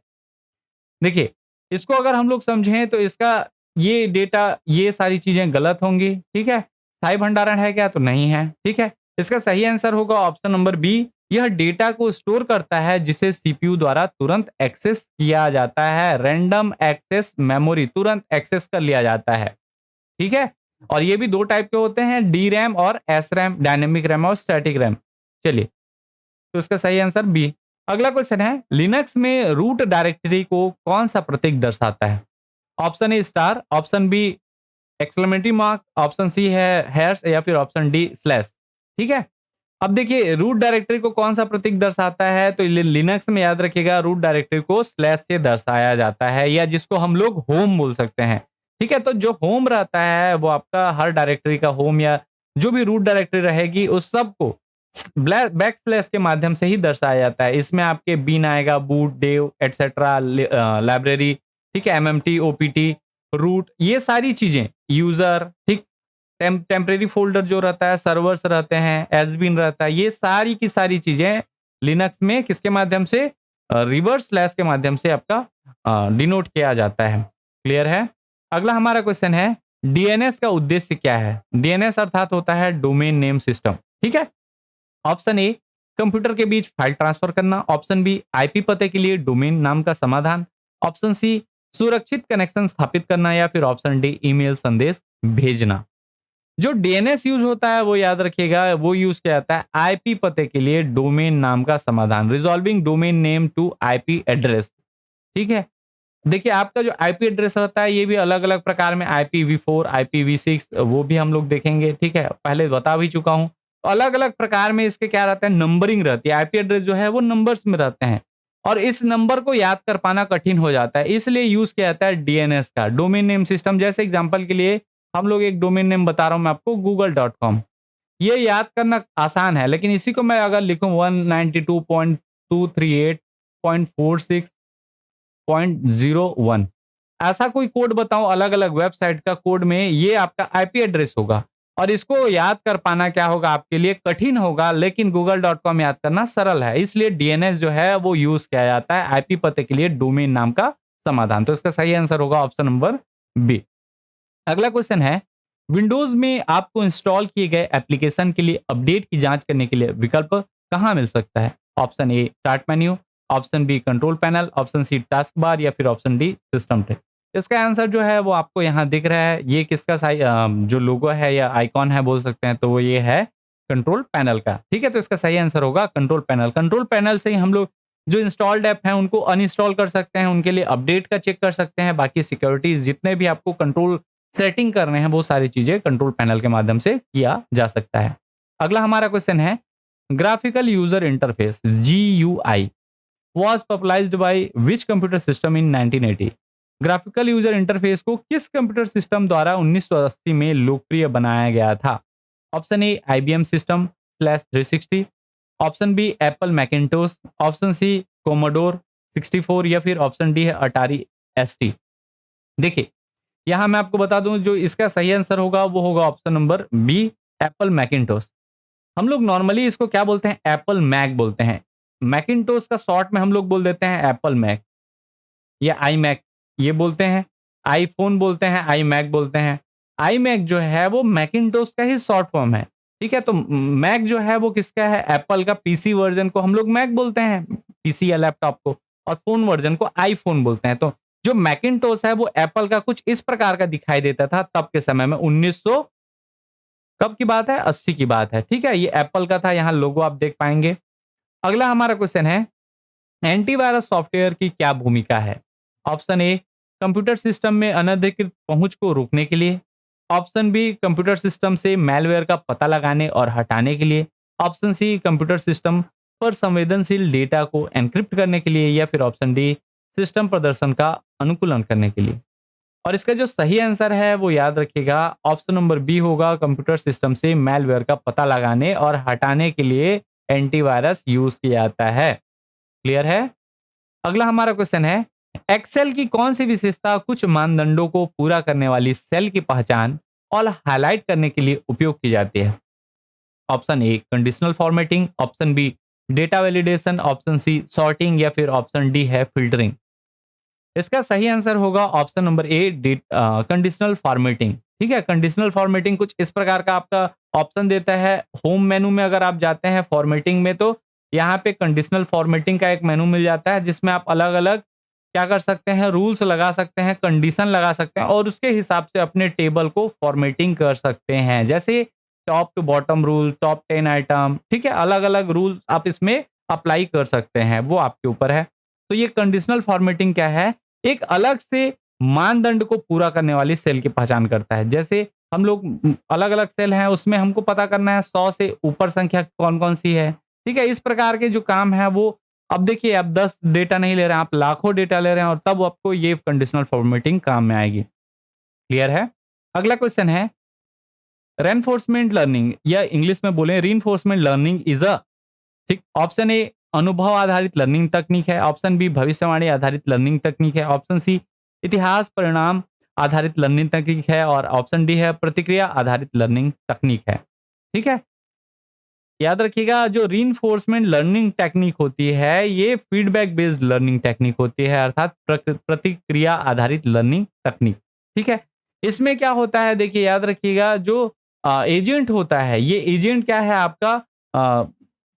देखिए, इसको अगर हम लोग समझें तो इसका ये डेटा, ये सारी चीज़ें गलत होंगी, ठीक है? स्थायी भंडारण है क्या? तो नहीं है, ठीक है? इसका सही आंसर होगा ऑप्शन नंबर बी, यह डेटा को स्टोर करता है जिसे सीपीयू द्वारा तुरंत एक्सेस किया जाता है। रैंडम एक्सेस मेमोरी, तुरंत एक्सेस कर लिया जाता है, ठीक है? और ये भी 2 टाइप के होते हैं, डीरैम और एसरैम, डायनेमिक रैम और स्टैटिक रैम। चलिए, तो इसका सही आंसर बी। अगला क्वेश्चन है, लिनक्स में रूट डायरेक्टरी को कौन सा प्रतीक दर्शाता है? Option A star, option B exclamatory mark, option C है हैश या फिर ऑप्शन डी स्लैश। ठीक है? अब देखिए, रूट डायरेक्टरी को कौन सा प्रतीक दर्शाता है, तो लिनक्स में याद रखिएगा, रूट डायरेक्टरी को स्लैश से दर्शाया जाता है, या जिसको हम लोग होम बोल सकते हैं। ठीक है? तो जो होम रहता है वो आपका हर डायरेक्टरी का होम, या जो भी रूट डायरेक्टरी रहेगी उस सब को बैक स्लैश के माध्यम से ही दर्शाया जाता है। इसमें आपके बीन आएगा, बूट, डेव एटसेट्रा, लाइब्रेरी, ठीक है, एमएमटी, ओपीटी, रूट, ये सारी चीजें, यूजर, ठीक, टेम्परेरी फ़ोल्डर जो रहता है, सर्वर्स रहते हैं, एसबीन रहता है, ये सारी की सारी चीज़ें लिनक्स में किसके माध्यम से? रिवर्स स्लैश के माध्यम से आपका डिनोट किया जाता है। क्लियर है? अगला हमारा क्वेश्चन है, डीएनएस का उद्देश्य क्या है? डीएनएस अर्थात होता है डोमेन नेम सिस्टम, ठीक है? ऑप्शन ए, कंप्यूटर के बीच फाइल ट्रांसफर करना। ऑप्शन बी, आईपी पते के लिए डोमेन नाम का समाधान। ऑप्शन सी, सुरक्षित कनेक्शन स्थापित करना। या फिर ऑप्शन डी, ईमेल संदेश भेजना। जो डीएनएस यूज होता है वो याद रखिएगा, वो यूज किया जाता है आईपी पते के लिए डोमेन नाम का समाधान, resolving domain name to IP address. ठीक है? देखिए, आपका जो आईपी एड्रेस रहता है ये भी अलग-अलग प्रकार में, आईपीवी4, आईपीवी6, वो भी हम लोग देखेंगे, ठीक है? पहले बता भी चुका हूँ। अलग-अलग प्रकार में इसके क्या रहता है, नंबरिंग रहती है। आईपी एड्रेस जो है वो नंबर्स में रहते हैं और इस नंबर को याद कर पाना कठिन हो जाता है। इसलिए यूज़ किया जाता है डीएनएस का, डोमेन नेम सिस्टम। जैसे एग्जांपल के लिए हम लोग एक डोमेन नेम बता रहा हूँ मैं आपको, google.com। ये याद करना आसान है, लेकिन इसी को मैं अगर लिखूँ 192.238.46.01, ऐसा कोई कोड बताऊं अलग-अलग वेबसाइट का कोड में, ये आपका आईपी एड्रेस होगा और इसको याद कर पाना क्या होगा, आपके लिए कठिन होगा, लेकिन google.com याद करना सरल है। इसलिए डीएनएस जो है वो यूज़ किया जाता है आईपी पते के लिए डोमेन नाम का समाधान। तो इसका सही आंसर होगा ऑप्शन नंबर बी। अगला क्वेश्चन है, विंडोज में आपको इंस्टॉल किए गए एप्लीकेशन के लिए अपडेट की जांच करने के लिए विकल्प कहाँ मिल सकता है? Option A, start menu. Option B, control panel. Option C, task bar. या फिर ऑप्शन डी, सिस्टम ट्रे। इसका आंसर जो है वो आपको यहाँ दिख रहा है, ये किसका जो लोगो है या आइकॉन है बोल सकते हैं, तो वो ये है कंट्रोल पैनल का। ठीक है? तो इसका सही आंसर होगा कंट्रोल पैनल। कंट्रोल पैनल से ही हम लोग जो इंस्टॉल्ड ऐप हैं उनको अनइंस्टॉल कर सकते हैं, उनके लिए अपडेट का चेक कर सकते हैं, बाकी सिक्योरिटीज जितने भी आपको कंट्रोल सेटिंग करने हैं वो सारी चीजें कंट्रोल पैनल के माध्यम से किया जा सकता है। अगला हमारा क्वेश्चन है, graphical user interface GUI was popularised by which computer system in 1980? Graphical user interface को किस कंप्यूटर सिस्टम द्वारा 1980 में लोकप्रिय बनाया गया था? Option A, IBM system slash 360। Option B, Apple Macintosh. Option C, Commodore 64। या फिर ऑप्शन डी है अटारी एसटी। देखिए, यहाँ मैं आपको बता दूं, जो इसका सही आंसर होगा वो होगा option number B, Apple Macintosh. हम लोग नॉर्मली इसको क्या बोलते हैं? एप्पल मैक बोलते हैं। मैकिंटोश का शॉर्ट में हम लोग बोल देते हैं एप्पल मैक या आई मैक, ये बोलते हैं। आईफोन बोलते हैं, आई मैक बोलते हैं। आई मैक जो है वो मैकिंटोश का ही शॉर्ट फॉर्म है। ठीक है? तो मैक जो है वो किसका है? एप्पल का पीसी वर्जन को हम लोग मैक बोलते हैं, पीसी या लैपटॉप को, और फोन वर्जन को आईफोन बोलते हैं। तो जो मैकिन्टोश है वो एप्पल का कुछ इस प्रकार का दिखाई देता था तब के समय में 1900 कब की बात है? 80 की बात है, ठीक है? ये एप्पल का था, यहाँ लोगो आप देख पाएँगे। अगला हमारा क्वेश्चन है, एंटीवायरस सॉफ्टवेयर की क्या भूमिका है? ऑप्शन ए, कंप्यूटर सिस्टम में अनधिकृत पहुंच को रोकने के लिए। ऑप्शन बी, कंप्यूटर सिस्टम से मैलवेयर का पता लगाने और हटाने के लिए। ऑप्शन सी, कंप्यूटर सिस्टम पर संवेदनशील डेटा को एन्क्रिप्ट करने के लिए, या फिर ऑप्शन डी, सिस्टम प्रदर्शन का अनुकूलन करने के लिए। और इसका जो सही आंसर है वो याद रखिएगा, ऑप्शन नंबर बी होगा, कंप्यूटर सिस्टम से मैलवेयर का पता लगाने और हटाने के लिए एंटीवायरस यूज किया जाता है। क्लियर है? अगला हमारा क्वेश्चन है, एक्सेल की कौन सी विशेषता कुछ मानदंडों को पूरा करने वाली सेल की पहचान और हाईलाइट करने के लिए उपयोग की जाती है? Option A, conditional formatting. Option B, data validation. Option C, sorting. या फिर ऑप्शन डी है फिल्टरिंग। इसका सही आंसर होगा ऑप्शन नंबर ए, कंडीशनल फॉर्मेटिंग। ठीक है, कंडीशनल फॉर्मेटिंग कुछ इस प्रकार का आपका ऑप्शन देता है। होम मेनू में अगर आप जाते हैं फॉर्मेटिंग में, तो यहाँ पे कंडीशनल फॉर्मेटिंग का एक मेनू मिल जाता है, जिसमें आप अलग अलग क्या कर सकते हैं, रूल्स लगा सकते हैं, कंडीशन लगा सकते हैं और उसके हिसाब से अपने टेबल को फॉर्मेटिंग कर सकते हैं। जैसे top to bottom rule, top 10 item, ठीक है, अलग अलग रूल आप इसमें अप्लाई कर सकते हैं, वो आपके ऊपर है। तो ये कंडीशनल फॉर्मेटिंग क्या है, एक अलग से मानदंड को पूरा करने वाली सेल की पहचान करता है। जैसे हम लोग अलग अलग सेल हैं, उसमें हमको पता करना है 100 से ऊपर संख्या कौन कौन सी है। ठीक है, इस प्रकार के जो काम है वो, अब देखिए आप 10 डेटा नहीं ले रहे हैं, आप लाखों डेटा ले रहे हैं और तब आपको ये कंडीशनल फॉर्मेटिंग काम में आएगी। क्लियर है? अगला क्वेश्चन है, रेनफोर्समेंट लर्निंग या इंग्लिश में बोले रीइंफोर्समेंट लर्निंग इज अ, ठीक, ऑप्शन ए, अनुभव आधारित लर्निंग तकनीक है। ऑप्शन बी, भविष्यवाणी आधारित लर्निंग तकनीक है। ऑप्शन सी, इतिहास परिणाम आधारित लर्निंग तकनीक है। और ऑप्शन डी है, प्रतिक्रिया आधारित लर्निंग तकनीक है। ठीक है, याद रखिएगा, जो रीइंफोर्समेंट लर्निंग टेक्निक होती है, ये फीडबैक बेस्ड लर्निंग टेक्निक होती है, अर्थात प्रतिक्रिया आधारित लर्निंग तकनीक। ठीक है, इसमें क्या होता है, देखिए याद रखिएगा, जो एजेंट होता है, ये एजेंट क्या है आपका, अ,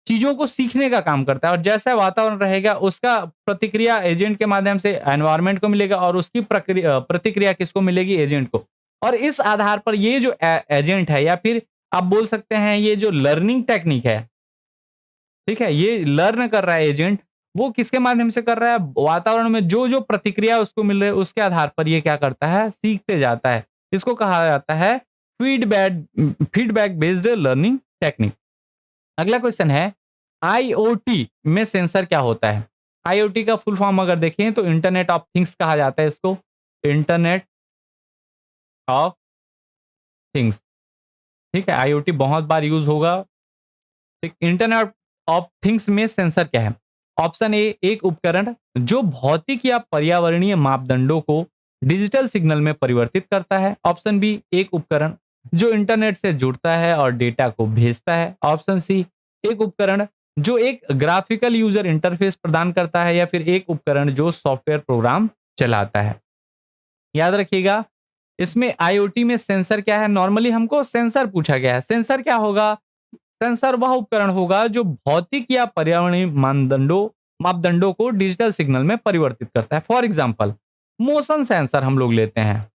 चीजों को सीखने का काम करता है और जैसा वातावरण रहेगा उसका प्रतिक्रिया एजेंट के माध्यम से एनवायरनमेंट को मिलेगा और उसकी प्रतिक्रिया किसको मिलेगी, एजेंट को। और इस आधार पर ये जो एजेंट है, या फिर आप बोल सकते हैं ये जो लर्निंग टेक्निक है, ठीक है, ये लर्न कर रहा है एजेंट, वो किसके माध्यम से कर रहा है, वातावरण में जो जो प्रतिक्रिया उसको मिल रही है उसके आधार पर ये क्या करता है, सीखते जाता है। इसको कहा जाता है feedback feedback based learning technique. अगला क्वेश्चन है, आईओटी में सेंसर क्या होता है? आईओटी का फुल फॉर्म अगर देखें तो इंटरनेट ऑफ थिंग्स कहा जाता है इसको, इंटरनेट ऑफ थिंग्स। ठीक है, आईओटी बहुत बार यूज होगा। ठीक, इंटरनेट ऑफ थिंग्स में सेंसर क्या है? ऑप्शन ए, एक उपकरण जो भौतिक या पर्यावरणीय मापदंडों को डिजिटल सिग्नल में परिवर्तित करता है। ऑप्शन बी, एक उपकरण जो इंटरनेट से जुड़ता है और डेटा को भेजता है। ऑप्शन सी, एक उपकरण जो एक ग्राफिकल यूजर इंटरफेस प्रदान करता है। या फिर एक उपकरण जो सॉफ्टवेयर प्रोग्राम चलाता है। याद रखिएगा, इसमें आईओटी में सेंसर क्या है, नॉर्मली हमको सेंसर पूछा गया है। सेंसर क्या होगा? सेंसर वह उपकरण होगा जो भौतिक या पर्यावरणीय मापदंडों को डिजिटल सिग्नल में परिवर्तित करता है। फॉर एग्जाम्पल, मोशन सेंसर हम लोग लेते हैं।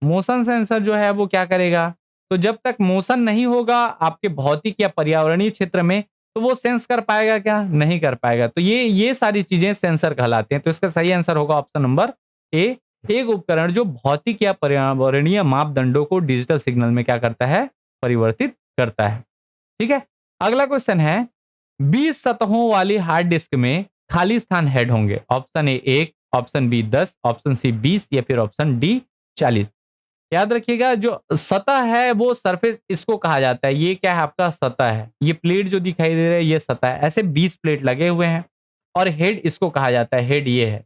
मोशन सेंसर जो है वो क्या करेगा, तो जब तक मोशन नहीं होगा आपके भौतिक या पर्यावरणीय क्षेत्र में, तो वो सेंस कर पाएगा क्या? नहीं कर पाएगा। तो ये सारी चीजें सेंसर कहलाते हैं। तो इसका सही आंसर होगा ऑप्शन नंबर ए, एक उपकरण जो भौतिक या पर्यावरणीय मापदंडों को डिजिटल सिग्नल में क्या करता है, परिवर्तित करता है। ठीक है, अगला क्वेश्चन है, 20 सतहों वाली हार्ड डिस्क में खाली स्थान हेड होंगे। Option A 1, option B 10, option C 20 या फिर ऑप्शन डी 40। याद रखिएगा, जो सतह है वो सरफेस इसको कहा जाता है। ये क्या है आपका, सतह है। ये प्लेट जो दिखाई दे रहा है ये सतह है। ऐसे 20 प्लेट लगे हुए हैं और हेड इसको कहा जाता है, हेड ये है।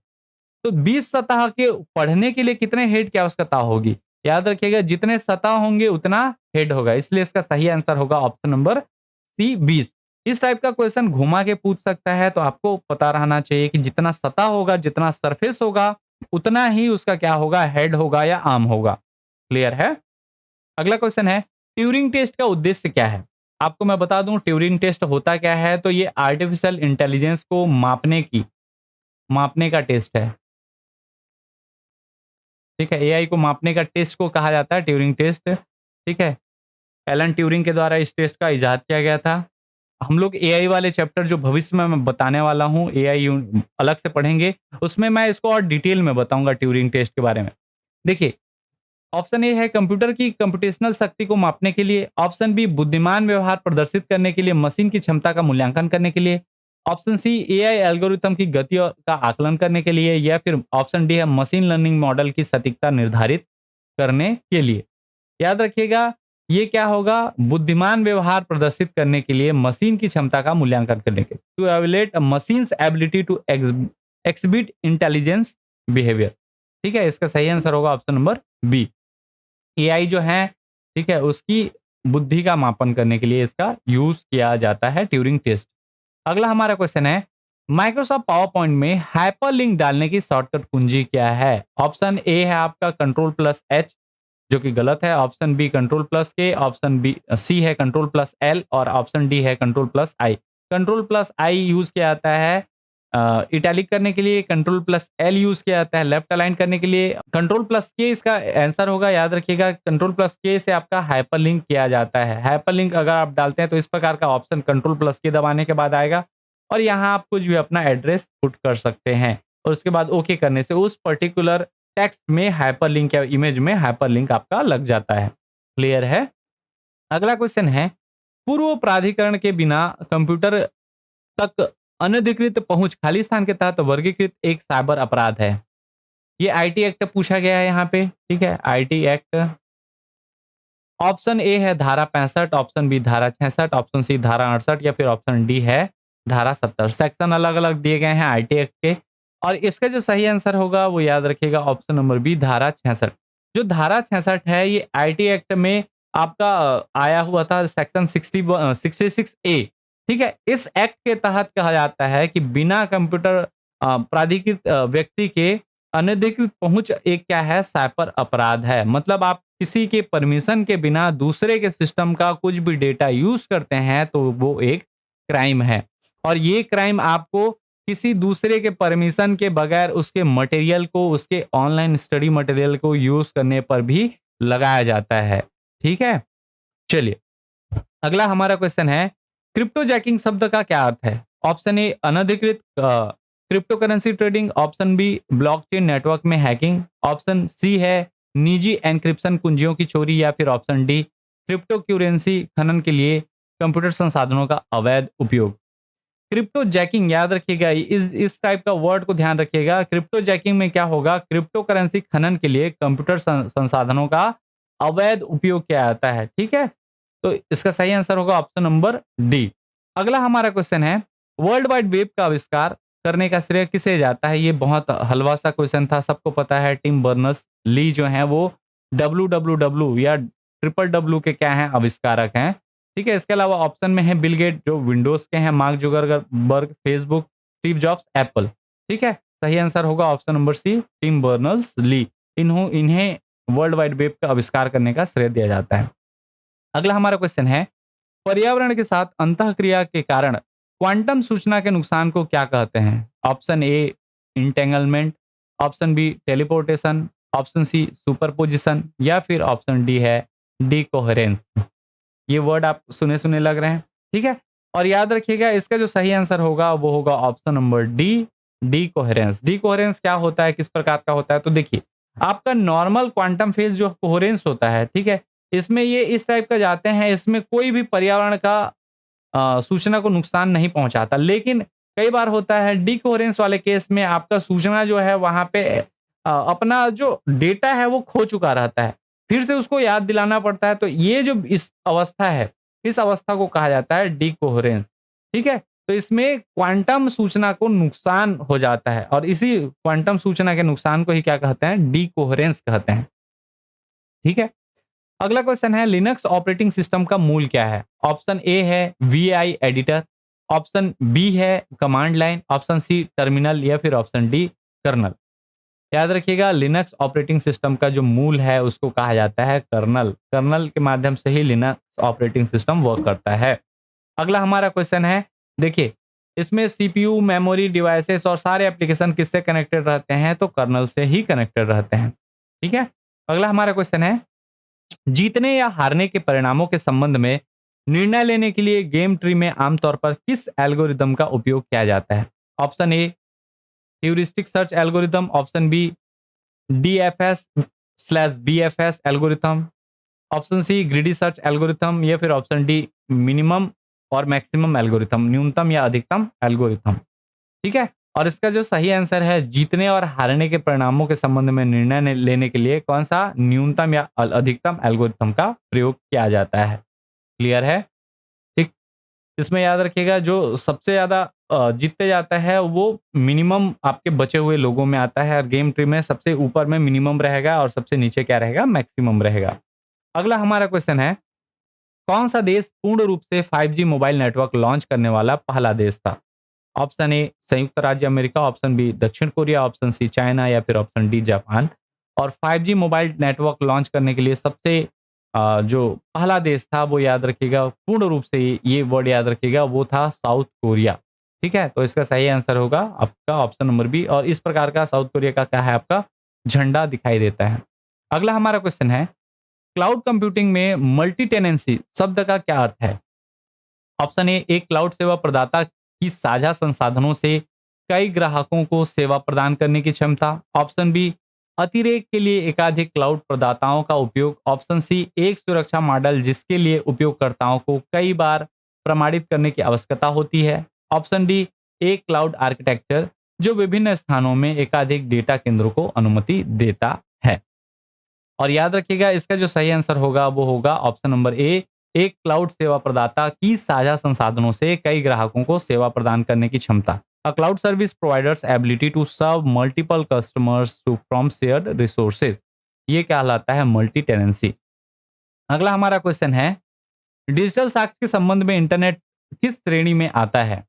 तो 20 सतह के पढ़ने के लिए कितने हेड की आवश्यकता होगी? याद रखिएगा, जितने सतह होंगे उतना हेड होगा, इसलिए इसका सही आंसर होगा ऑप्शन नंबर सी 20। इस टाइप का क्वेश्चन घुमा के पूछ सकता है, तो आपको पता रहना चाहिए कि जितना सतह होगा, जितना सरफेस होगा, उतना ही उसका क्या होगा, हेड होगा या आर्म होगा। क्लियर है? अगला क्वेश्चन है, ट्यूरिंग टेस्ट का उद्देश्य क्या है? आपको मैं बता दूं ट्यूरिंग टेस्ट होता क्या है, तो ये आर्टिफिशियल इंटेलिजेंस को मापने का टेस्ट है। ठीक है? एआई को मापने का टेस्ट को कहा जाता है ट्यूरिंग टेस्ट, ठीक है? एलन ट्यूरिंग के द्वारा इस टेस्ट का इजाद किया गया था। हम लोग एआई वाले चैप्टर जो भविष्य में मैं बताने वाला हूँ, एआई अलग से पढ़ेंगे, उसमें मैं इसको और डिटेल में बताऊँगा ट्यूरिंग टेस्ट के बारे में। देखिए, ऑप्शन ए है कंप्यूटर की कंप्यूटेशनल शक्ति को मापने के लिए, ऑप्शन बी बुद्धिमान व्यवहार प्रदर्शित करने के लिए, मशीन की क्षमता का मूल्यांकन करने के लिए, ऑप्शन सी एआई एल्गोरिथम की गति का आकलन करने के लिए, या फिर ऑप्शन डी है मशीन लर्निंग मॉडल की सटीकता निर्धारित करने के लिए। याद रखिएगा, ये क्या होगा? बुद्धिमान व्यवहार प्रदर्शित करने के लिए मशीन की क्षमता का मूल्यांकन करने के लिए, to evaluate a machine's ability to exhibit intelligence behaviour. ठीक है, इसका सही आंसर होगा ऑप्शन नंबर बी। एआई जो है, ठीक है, उसकी बुद्धि का मापन करने के लिए इसका यूज किया जाता है ट्यूरिंग टेस्ट। अगला हमारा क्वेश्चन है, माइक्रोसॉफ्ट पावर पॉइंट में हाइपरलिंक डालने की शॉर्टकट कुंजी क्या है? ऑप्शन ए है आपका कंट्रोल प्लस एच, जो कि गलत है। ऑप्शन बी कंट्रोल प्लस के, ऑप्शन बी सी है कंट्रोल प्लस एल, और ऑप्शन डी है कंट्रोल प्लस आई। कंट्रोल प्लस आई यूज किया जाता है इटैलिक करने के लिए, कंट्रोल प्लस एल यूज किया जाता है लेफ्ट अलाइन करने के लिए, कंट्रोल प्लस के इसका आंसर होगा। याद रखिएगा, कंट्रोल प्लस के से आपका हाइपरलिंक किया जाता है। हाइपरलिंक अगर आप डालते हैं तो इस प्रकार का ऑप्शन कंट्रोल प्लस के दबाने के बाद आएगा, और यहाँ आप कुछ भी अपना एड्रेस पुट कर सकते हैं, और उसके बाद ओके करने से उस पर्टिकुलर टेक्स्ट में हाइपरलिंक या इमेज में हाइपरलिंक आपका लग जाता है। क्लियर है? अगला क्वेश्चन है, पूर्व प्राधिकरण के बिना कंप्यूटर तक अनधिकृत पहुंच खाली स्थान के तहत वर्गीकृत एक साइबर अपराध है। ये आईटी एक्ट पूछा गया है यहाँ पे, ठीक है? आईटी एक्ट, ऑप्शन ए है धारा 65, ऑप्शन बी धारा 66, ऑप्शन सी धारा 68, या फिर ऑप्शन डी है धारा 70। सेक्शन अलग अलग दिए गए हैं आईटी एक्ट के, और इसका जो सही आंसर होगा वो याद रखिएगा ऑप्शन नंबर बी धारा 66। जो धारा 66 है, ये आईटी एक्ट में आपका आया हुआ था सेक्शन 66 ए। ठीक है, इस एक्ट के तहत कहा जाता है कि बिना कंप्यूटर प्राधिकृत व्यक्ति के अनधिकृत पहुंच एक क्या है? साइबर अपराध है। मतलब आप किसी के परमिशन के बिना दूसरे के सिस्टम का कुछ भी डेटा यूज करते हैं तो वो एक क्राइम है, और ये क्राइम आपको किसी दूसरे के परमिशन के बगैर उसके मटेरियल को, उसके ऑनलाइन स्टडी मटेरियल को यूज करने पर भी लगाया जाता है। ठीक है, चलिए अगला हमारा क्वेश्चन है, क्रिप्टो जैकिंग शब्द का क्या अर्थ है? ऑप्शन ए अनधिकृत cryptocurrency trading, option B blockchain network में हैकिंग, ऑप्शन सी है निजी एन्क्रिप्शन कुंजियों की चोरी, या फिर ऑप्शन डी क्रिप्टो करेंसी खनन के लिए कंप्यूटर संसाधनों का अवैध उपयोग। क्रिप्टो जैकिंग, याद रखिएगा इस टाइप का वर्ड को ध्यान रखिएगा। क्रिप्टो जैकिंग में क्या होगा? क्रिप्टो करेंसी खनन के लिए कंप्यूटर संसाधनों का अवैध उपयोग किया जाता है। ठीक है, तो इसका सही आंसर होगा ऑप्शन नंबर डी। अगला हमारा क्वेश्चन है, वर्ल्ड वाइड वेब का आविष्कार करने का श्रेय किसे जाता है? ये बहुत हलवा सा क्वेश्चन था, सबको पता है टिम बर्नर्स ली जो हैं वो डब्ल्यू या ट्रिपल डब्ल्यू के क्या हैं? आविष्कारक हैं। ठीक है, इसके अलावा ऑप्शन में है बिल गेट जो विंडोज के हैं, Mark Zuckerberg Facebook, Steve Jobs Apple. ठीक है, सही आंसर होगा option number C Tim Berners Lee. इन्हें वर्ल्ड वाइड वेब का आविष्कार करने का श्रेय दिया जाता है। अगला हमारा क्वेश्चन है, पर्यावरण के साथ अंतःक्रिया के कारण क्वांटम सूचना के नुकसान को क्या कहते हैं? Option A entanglement, option B teleportation, option C superposition, या फिर ऑप्शन डी है डीकोहेरेंस। ये वर्ड आप सुने सुने लग रहे हैं, ठीक है? और याद रखिएगा इसका जो सही आंसर होगा वो होगा ऑप्शन नंबर डी डीकोहेरेंस। डीकोहेरेंस क्या होता है, किस प्रकार का होता है? तो देखिए, आपका नॉर्मल क्वांटम फेज जो कोहेरेंस होता है, ठीक है, इसमें ये इस टाइप का जाते हैं, इसमें कोई भी पर्यावरण का सूचना को नुकसान नहीं पहुंचाता। लेकिन कई बार होता है डीकोहेरेंस वाले केस में आपका सूचना जो है वहां पे अपना जो डेटा है वो खो चुका रहता है, फिर से उसको याद दिलाना पड़ता है। तो ये जो इस अवस्था है, इस अवस्था को कहा जाता है डीकोहेरेंस। ठीक है, तो इसमें क्वांटम सूचना को नुकसान हो जाता है, और इसी क्वांटम सूचना के नुकसान को ही क्या कहते हैं? डीकोहेरेंस कहते हैं। ठीक है, अगला क्वेश्चन है, लिनक्स ऑपरेटिंग सिस्टम का मूल क्या है? ऑप्शन ए है वीआई एडिटर, ऑप्शन बी है command line, option C terminal, या फिर ऑप्शन डी कर्नल। याद रखिएगा, लिनक्स ऑपरेटिंग सिस्टम का जो मूल है उसको कहा जाता है कर्नल। कर्नल के माध्यम से ही लिनक्स ऑपरेटिंग सिस्टम वर्क करता है। अगला हमारा क्वेश्चन है, देखिए इसमें सीपीयू, मेमोरी, डिवाइसेस और सारे एप्लीकेशन किससे कनेक्टेड रहते हैं? तो कर्नल से ही कनेक्टेड रहते हैं। ठीक है। अगला हमारा क्वेश्चन है, जीतने या हारने के परिणामों के संबंध में निर्णय लेने के लिए गेम ट्री में आमतौर पर किस एल्गोरिदम का उपयोग किया जाता है? Option A heuristic search algorithm, option B DFS slash BFS algorithm, option C greedy search algorithm, या फिर ऑप्शन डी मिनिमम और मैक्सिमम एल्गोरिथम, न्यूनतम या अधिकतम एल्गोरिथम। ठीक है। और इसका जो सही आंसर है, जीतने और हारने के परिणामों के संबंध में निर्णय लेने के लिए कौन सा न्यूनतम या अधिकतम एल्गोरिथम का प्रयोग किया जाता है। क्लियर है? ठीक। इसमें याद रखिएगा, जो सबसे ज्यादा जीतते जाता है वो मिनिमम आपके बचे हुए लोगों में आता है, और गेम ट्री में सबसे ऊपर में मिनिमम रहेगा और सबसे नीचे क्या रहेगा, मैक्सिमम रहेगा। अगला हमारा क्वेश्चन है, कौन सा देश पूर्ण रूप से 5G मोबाइल नेटवर्क लॉन्च करने वाला पहला देश था? ऑप्शन ए संयुक्त राज्य अमेरिका, ऑप्शन बी दक्षिण कोरिया, ऑप्शन सी चाइना, या फिर ऑप्शन डी जापान। और 5G मोबाइल नेटवर्क लॉन्च करने के लिए सबसे जो पहला देश था वो याद रखिएगा, पूर्ण रूप से ये वर्ड याद रखिएगा, वो था साउथ कोरिया। ठीक है। तो इसका सही आंसर होगा आपका ऑप्शन नंबर बी, और इस प्रकार का साउथ कोरिया का क्या है, आपका झंडा दिखाई देता है। अगला हमारा क्वेश्चन है, क्लाउड कंप्यूटिंग में मल्टी टेनेंसी शब्द का क्या अर्थ है? ऑप्शन ए एक क्लाउड सेवा प्रदाता की साझा संसाधनों से कई ग्राहकों को सेवा प्रदान करने की क्षमता। ऑप्शन बी अतिरेक के लिए एकाधिक क्लाउड प्रदाताओं का उपयोग। ऑप्शन सी एक सुरक्षा मॉडल जिसके लिए उपयोगकर्ताओं को कई बार प्रमाणित करने की आवश्यकता होती है। ऑप्शन डी एक क्लाउड आर्किटेक्चर जो विभिन्न स्थानों में एकाधिक डेटा केंद्रों को अनुमति देता है। और याद रखिएगा, इसका जो सही आंसर होगा वो होगा ऑप्शन नंबर ए, एक क्लाउड सेवा प्रदाता की साझा संसाधनों से कई ग्राहकों को सेवा प्रदान करने की क्षमता। A cloud service provider's ability to serve multiple customers to from shared resources, ये कहलाता है मल्टी टेनेंसी। अगला हमारा क्वेश्चन है, डिजिटल साक्ष्य के संबंध में इंटरनेट किस श्रेणी में आता है?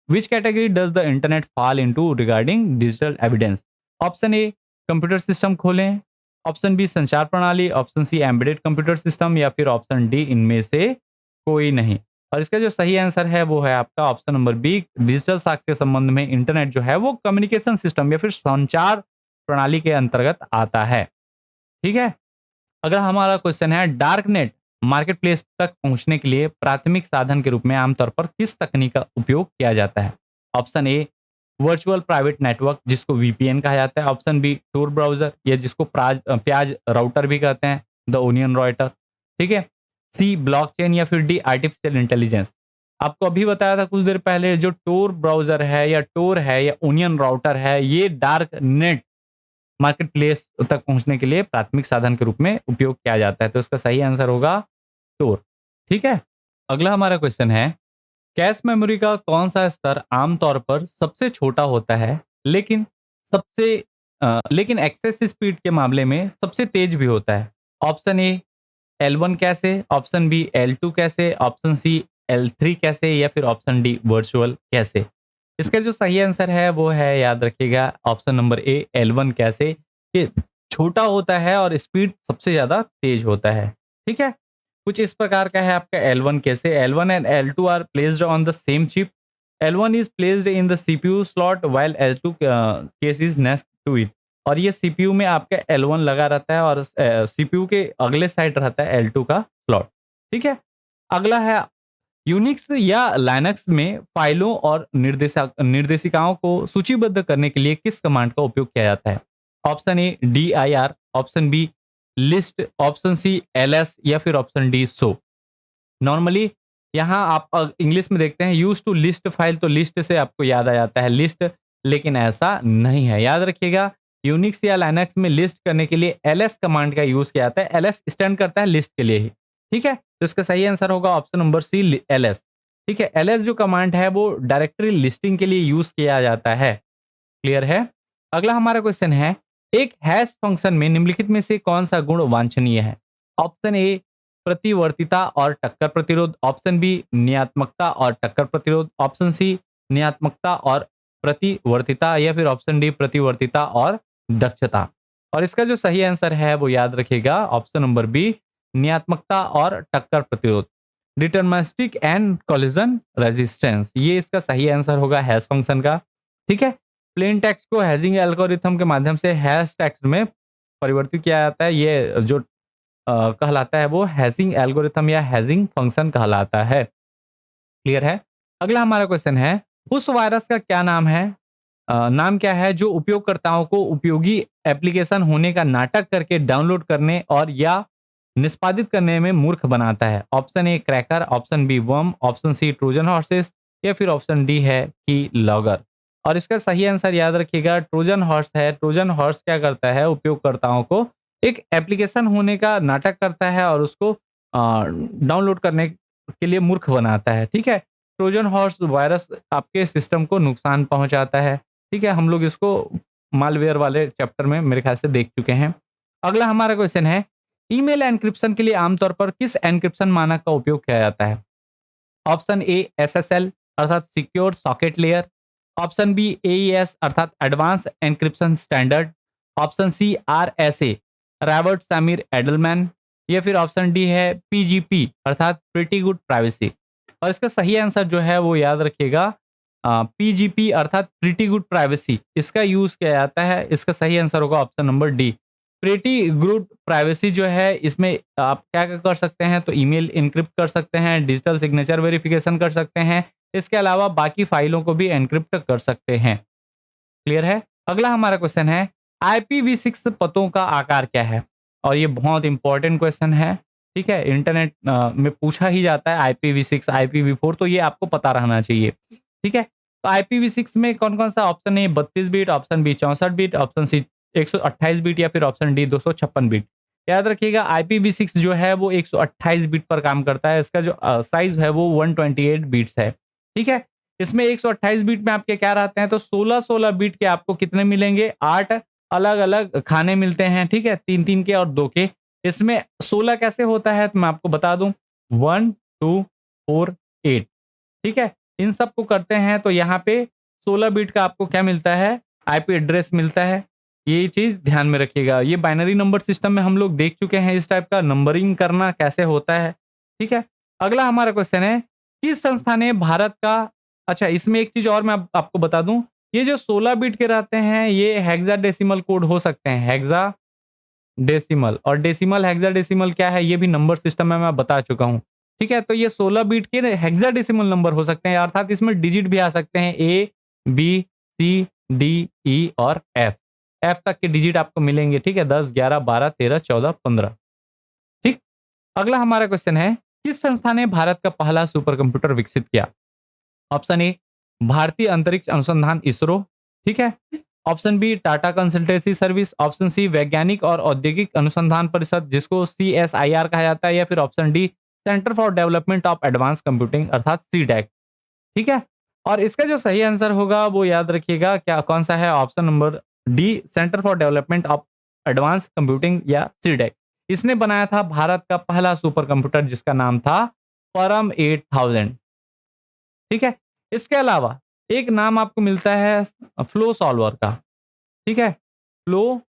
Which category does the internet fall into regarding digital evidence? Option A computer system खोलें, ऑप्शन बी संचार प्रणाली, option C embedded computer system, या फिर ऑप्शन डी इनमें से कोई नहीं। और इसका जो सही आंसर है वो है आपका ऑप्शन नंबर बी, डिजिटल साक्ष्य के संबंध में इंटरनेट जो है वो कम्युनिकेशन सिस्टम या फिर संचार प्रणाली के अंतर्गत आता है। ठीक है। अगर हमारा क्वेश्चन है, डार्क नेट मार्केट प्लेस तक पहुंचने के लिए प्राथमिक साधन के रूप में आमतौर पर किस तकनीक का उपयोग किया जाता है? Option A virtual private network जिसको वीपीएन कहा जाता है, ऑप्शन बी टूर ब्राउजर या जिसको प्याज राउटर भी कहते हैं, द ओनियन राउटर। ठीक है। सी ब्लॉकचेन, या फिर डी आर्टिफिशियल इंटेलिजेंस। आपको अभी बताया था कुछ देर पहले, जो टोर ब्राउजर है या टोर है या ओनियन राउटर है, ये डार्क नेट मार्केट प्लेस तक पहुंचने के लिए प्राथमिक साधन के रूप में उपयोग किया जाता है। तो इसका सही आंसर होगा टोर। ठीक है। अगला हमारा क्वेश्चन है, कैश मेमोरी का कौन सा स्तर आमतौर पर सबसे छोटा होता है लेकिन सबसे लेकिन एक्सेस स्पीड के मामले में सबसे तेज भी होता है? ऑप्शन ए L1 कैसे, ऑप्शन बी L2 कैसे, ऑप्शन सी L3 कैसे, या फिर ऑप्शन डी वर्चुअल कैसे। इसका जो सही आंसर है वो है, याद रखिएगा, ऑप्शन नंबर ए L1 कैसे। ये छोटा होता है और स्पीड सबसे ज्यादा तेज होता है। ठीक है। कुछ इस प्रकार का है आपका L1 कैसे। L1 and L2 are placed on the same chip. L1 is placed in the CPU slot while L2 case is next to it. और ये सीपीयू में आपका L1 लगा रहता है और सीपीयू के अगले साइड रहता है L2 का स्लॉट। ठीक है। अगला है, यूनिक्स या लाइनक्स में फाइलों और निर्देशिकाओं को सूचीबद्ध करने के लिए किस कमांड का उपयोग किया जाता है? Option A dir, option B list, option C ls, या फिर ऑप्शन डी सो। नॉर्मली यहाँ आप इंग्लिश में देखते हैं यूज टू लिस्ट फाइल, तो लिस्ट से आपको याद आ जाता है लिस्ट, लेकिन ऐसा नहीं है। याद रखिएगा, यूनिक्स या लाइनक्स में लिस्ट करने के लिए ls कमांड का यूज किया जाता है। ls स्टैंड करता है लिस्ट के लिए ही। ठीक है। तो इसका सही आंसर होगा ऑप्शन नंबर सी ls। ठीक है। ls जो कमांड है वो डायरेक्टरी लिस्टिंग के लिए यूज किया जाता है। क्लियर है। अगला हमारा क्वेश्चन है, एक हैश फंक्शन में निम्नलिखित में से कौन सा गुण वांछनीय है? ऑप्शन ए प्रतिवर्तिता और टक्कर प्रतिरोध, ऑप्शन बी नियात्मकता और टक्कर प्रतिरोध, ऑप्शन सी नियात्मकता और प्रतिवर्तिता, या फिर ऑप्शन डी प्रतिवर्तिता और दक्षता। और इसका जो सही आंसर है वो याद रखिएगा, ऑप्शन नंबर बी नियात्मकता और टक्कर प्रतिरोध, डिटरमिनिस्टिक एंड कोलिजन रेजिस्टेंस, ये इसका सही आंसर होगा हैश फंक्शन का। ठीक है। प्लेन टेक्स्ट को हैशिंग एल्गोरिथम के माध्यम से हैश टेक्स्ट में परिवर्तित किया जाता है, ये जो कहलाता है वो हैशिंग एल्गोरिथम या हैशिंग फंक्शन कहलाता है। क्लियर है? अगला हमारा क्वेश्चन है, उस वायरस का क्या नाम है? नाम क्या है जो उपयोगकर्ताओं को उपयोगी एप्लीकेशन होने का नाटक करके डाउनलोड करने और या निष्पादित करने में मूर्ख बनाता है? Option A cracker, option B worm, option C trojan horses या फिर ऑप्शन डी है की लॉगर। और इसका सही आंसर याद रखिएगा ट्रोजन हॉर्स है। ट्रोजन हॉर्स क्या करता है? उपयोगकर्ताओं को एक एप्लीकेशन होने का नाटक करता है और उसको डाउनलोड करने के लिए मूर्ख बनाता है। ठीक है? ट्रोजन हॉर्स वायरस आपके सिस्टम को नुकसान पहुंचाता है। ठीक है? हम लोग इसको मालवेयर वाले चैप्टर में मेरे ख्याल से देख चुके हैं। अगला हमारा क्वेश्चन है, ईमेल एन्क्रिप्शन के लिए आमतौर पर किस एन्क्रिप्शन मानक का उपयोग किया जाता है? ऑप्शन ए एसएसएल अर्थात secure socket layer, option B AES अर्थात advance encryption standard, option C RSA Robert Shamir Adleman या फिर ऑप्शन डी है पीजीपी अर्थात प्रीटी गुड प्राइवेसी। और इसका सही आंसर जो है वो याद रखिएगा पीजीपी अर्थात प्रीटी गुड प्राइवेसी, इसका यूज किया जाता है। इसका सही आंसर होगा option number D. Pretty good privacy जो है इसमें आप क्या क्या कर सकते हैं, तो ईमेल एन्क्रिप्ट कर सकते हैं, डिजिटल सिग्नेचर वेरिफिकेशन कर सकते हैं, इसके अलावा बाकी फाइलों को भी एन्क्रिप्ट कर सकते हैं। क्लियर है? अगला हमारा क्वेश्चन है, IPv6 पतों का आकार क्या है? और ये बहुत इंपॉर्टेंट क्वेश्चन है। ठीक है? इंटरनेट में पूछा ही जाता है IPv6, IPv4, तो ये आपको पता रहना चाहिए। ठीक है? तो IPv6 में कौन-कौन सा option A 32 bit, option B 64 bit, option C 128 bit या फिर ऑप्शन डी 256 बिट। याद रखिएगा IPv6 जो है वो 128 बिट पर काम करता है। इसका जो साइज़ है वो 128 बिट्स है। ठीक है? इसमें 128 बीट में आपके क्या रहते हैं, तो 16-16 बीट के आपको कितने मिलेंगे? 8 अलग-अलग खाने मिलते हैं, ठीक है? 3-3 के और 2 के। इसमें 16 कैसे होता है तो मैं आपको बता दूं, 1 2 4 8, ठीक है? इन सब को करते हैं तो यहाँ पे 16 बीट का आपको क्या मिलता है? आईपी एड्रेस मिलता है। ये चीज़ ध्यान में रखिएगा। ये बाइनरी नंबर सिस्टम में हम लोग देख चुके हैं इस टाइप का नंबरिंग करना कैसे होता है, ठीक है? अगला हमारा क्वेश्चन है, किस संस्था ने भारत का अच्छा, इसमें एक चीज़ और मैं आपको बता दूँ, ये जो 16 बिट के रहते हैं, ये हेक्साडेसिमल कोड हो सकते हैं, हेक्साडेसिमल। और डेसिमल, हेक्साडेसिमल क्या है, ये भी नंबर सिस्टम में मैं बता चुका हूँ। ठीक है? तो ये 16 बिट के हेक्साडेसिमल नंबर हो सकते हैं, अर्थात इसमें डिजिट भी आ सकते हैं, ए, बी, सी, डी, ई और एफ। एफ तक के डिजिट आपको मिलेंगे, ठीक है? 10, 11, 12, 13, 14, 15। ठीक? अगला हमारा क्वेश्चन है, किस संस्था ने भारत का पहला सुपर कंप्यूटर विकसित किया? ऑप्शन ए भारतीय अंतरिक्ष अनुसंधान इसरो, ठीक है? Option B Tata consultancy service, option C वैज्ञानिक और औद्योगिक अनुसंधान परिषद जिसको CSIR कहा जाता है, या फिर option D centre for development of advance computing अर्थात CDAC। ठीक है? और इसका जो सही आंसर होगा वो याद रखिएगा, क्या कौन सा है? Option number D centre for development of advance computing या CDAC। इसने बनाया था भारत का पहला सुपर कंप्यूटर जिसका नाम था परम 8000। ठीक है? इसके अलावा एक नाम आपको मिलता है फ्लो सॉल्वर का, ठीक है? Flow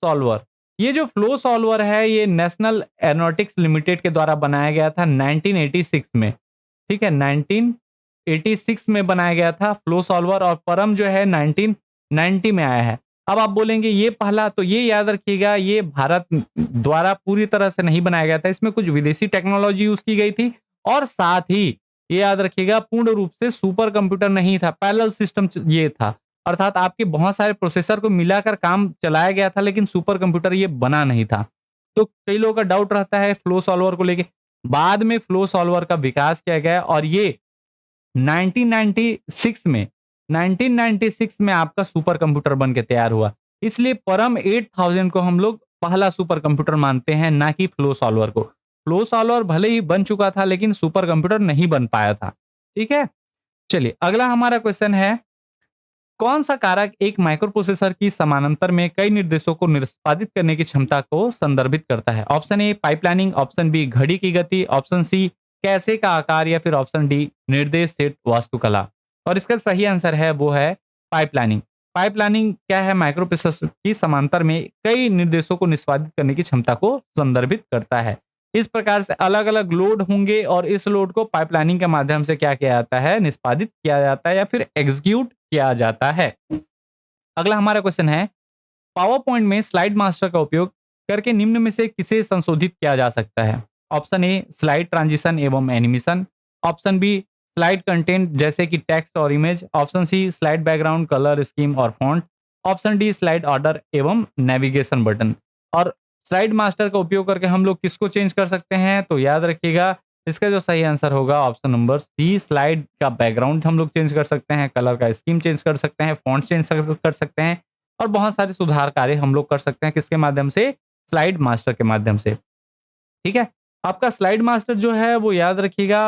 solver. ये जो फ्लो सॉल्वर है ये नेशनल एरोनॉटिक्स लिमिटेड के द्वारा बनाया गया था 1986 में, ठीक है? 1986 में बनाया गया था फ्लो सॉल्वर, और परम जो है 1990 में आया है। अब आप बोलेंगे ये पहला, तो ये याद रखिएगा ये भारत द्वारा पूरी तरह से नहीं बनाया गया था, इसमें कुछ विदेशी टेक्नोलॉजी यूज़ की गई थी, और साथ ही ये याद रखिएगा पूर्ण रूप से सुपर कंप्यूटर नहीं था, पैरेलल सिस्टम ये था। अर्थात आपके बहुत सारे प्रोसेसर को मिलाकर काम चलाया गया था, लेकिन सुपर कंप्यूटर ये बना नहीं था। तो कई लोगों का डाउट रहता है फ्लो सॉल्वर को लेके। बाद में फ्लो सॉल्वर का विकास किया गया और ये 1996 में 1996 में आपका सुपर कंप्यूटर बन के तैयार हुआ। इसलिए परम 8000 को हम लोग पहला सुपर कंप्यूटर मानते हैं, ना कि फ्लो सॉल्वर को। फ्लो सॉल्वर भले ही बन चुका था लेकिन सुपर कंप्यूटर नहीं बन पाया था। ठीक है? चलिए अगला हमारा क्वेश्चन है, कौन सा कारक एक माइक्रोप्रोसेसर की समानांतर में कई निर्देशों को निष्पादित करने की क्षमता को संदर्भित करता है? Option A pipelining, option B घड़ी की गति, ऑप्शन सी कैसे का आकार, या फिर ऑप्शन डी निर्देश सेट वास्तुकला। और इसका सही आंसर है वो है पाइपलाइनिंग। पाइपलाइनिंग क्या है? माइक्रोप्रोसेसर की समांतर में कई निर्देशों को निष्पादित करने की क्षमता को संदर्भित करता है। इस प्रकार से अलग अलग लोड होंगे और इस लोड को पाइपलाइनिंग के माध्यम से क्या किया जाता है? निष्पादित किया जाता है या फिर एग्जीक्यूट किया जाता है। अगला हमारा क्वेश्चन है, पावर पॉइंट में स्लाइड मास्टर का उपयोग करके निम्न में से किसे संशोधित किया जा सकता है? ऑप्शन ए स्लाइड ट्रांजिशन एवं animation, option B slide content जैसे कि टेक्स्ट और image, option C slide background colour scheme और font, option D slide order एवं नेविगेशन बटन। और स्लाइड मास्टर का उपयोग करके हम लोग किसको चेंज कर सकते हैं? तो याद रखिएगा, इसका जो सही आंसर होगा ऑप्शन नंबर सी, स्लाइड का बैकग्राउंड हम लोग चेंज कर सकते हैं, कलर का स्कीम चेंज कर सकते हैं, फॉन्ट चेंज कर सकते हैं और बहुत सारे सुधार कार्य हम लोग कर सकते हैं किसके माध्यम से? स्लाइड मास्टर के माध्यम से। ठीक है? आपका स्लाइड मास्टर जो है वो याद रखिएगा,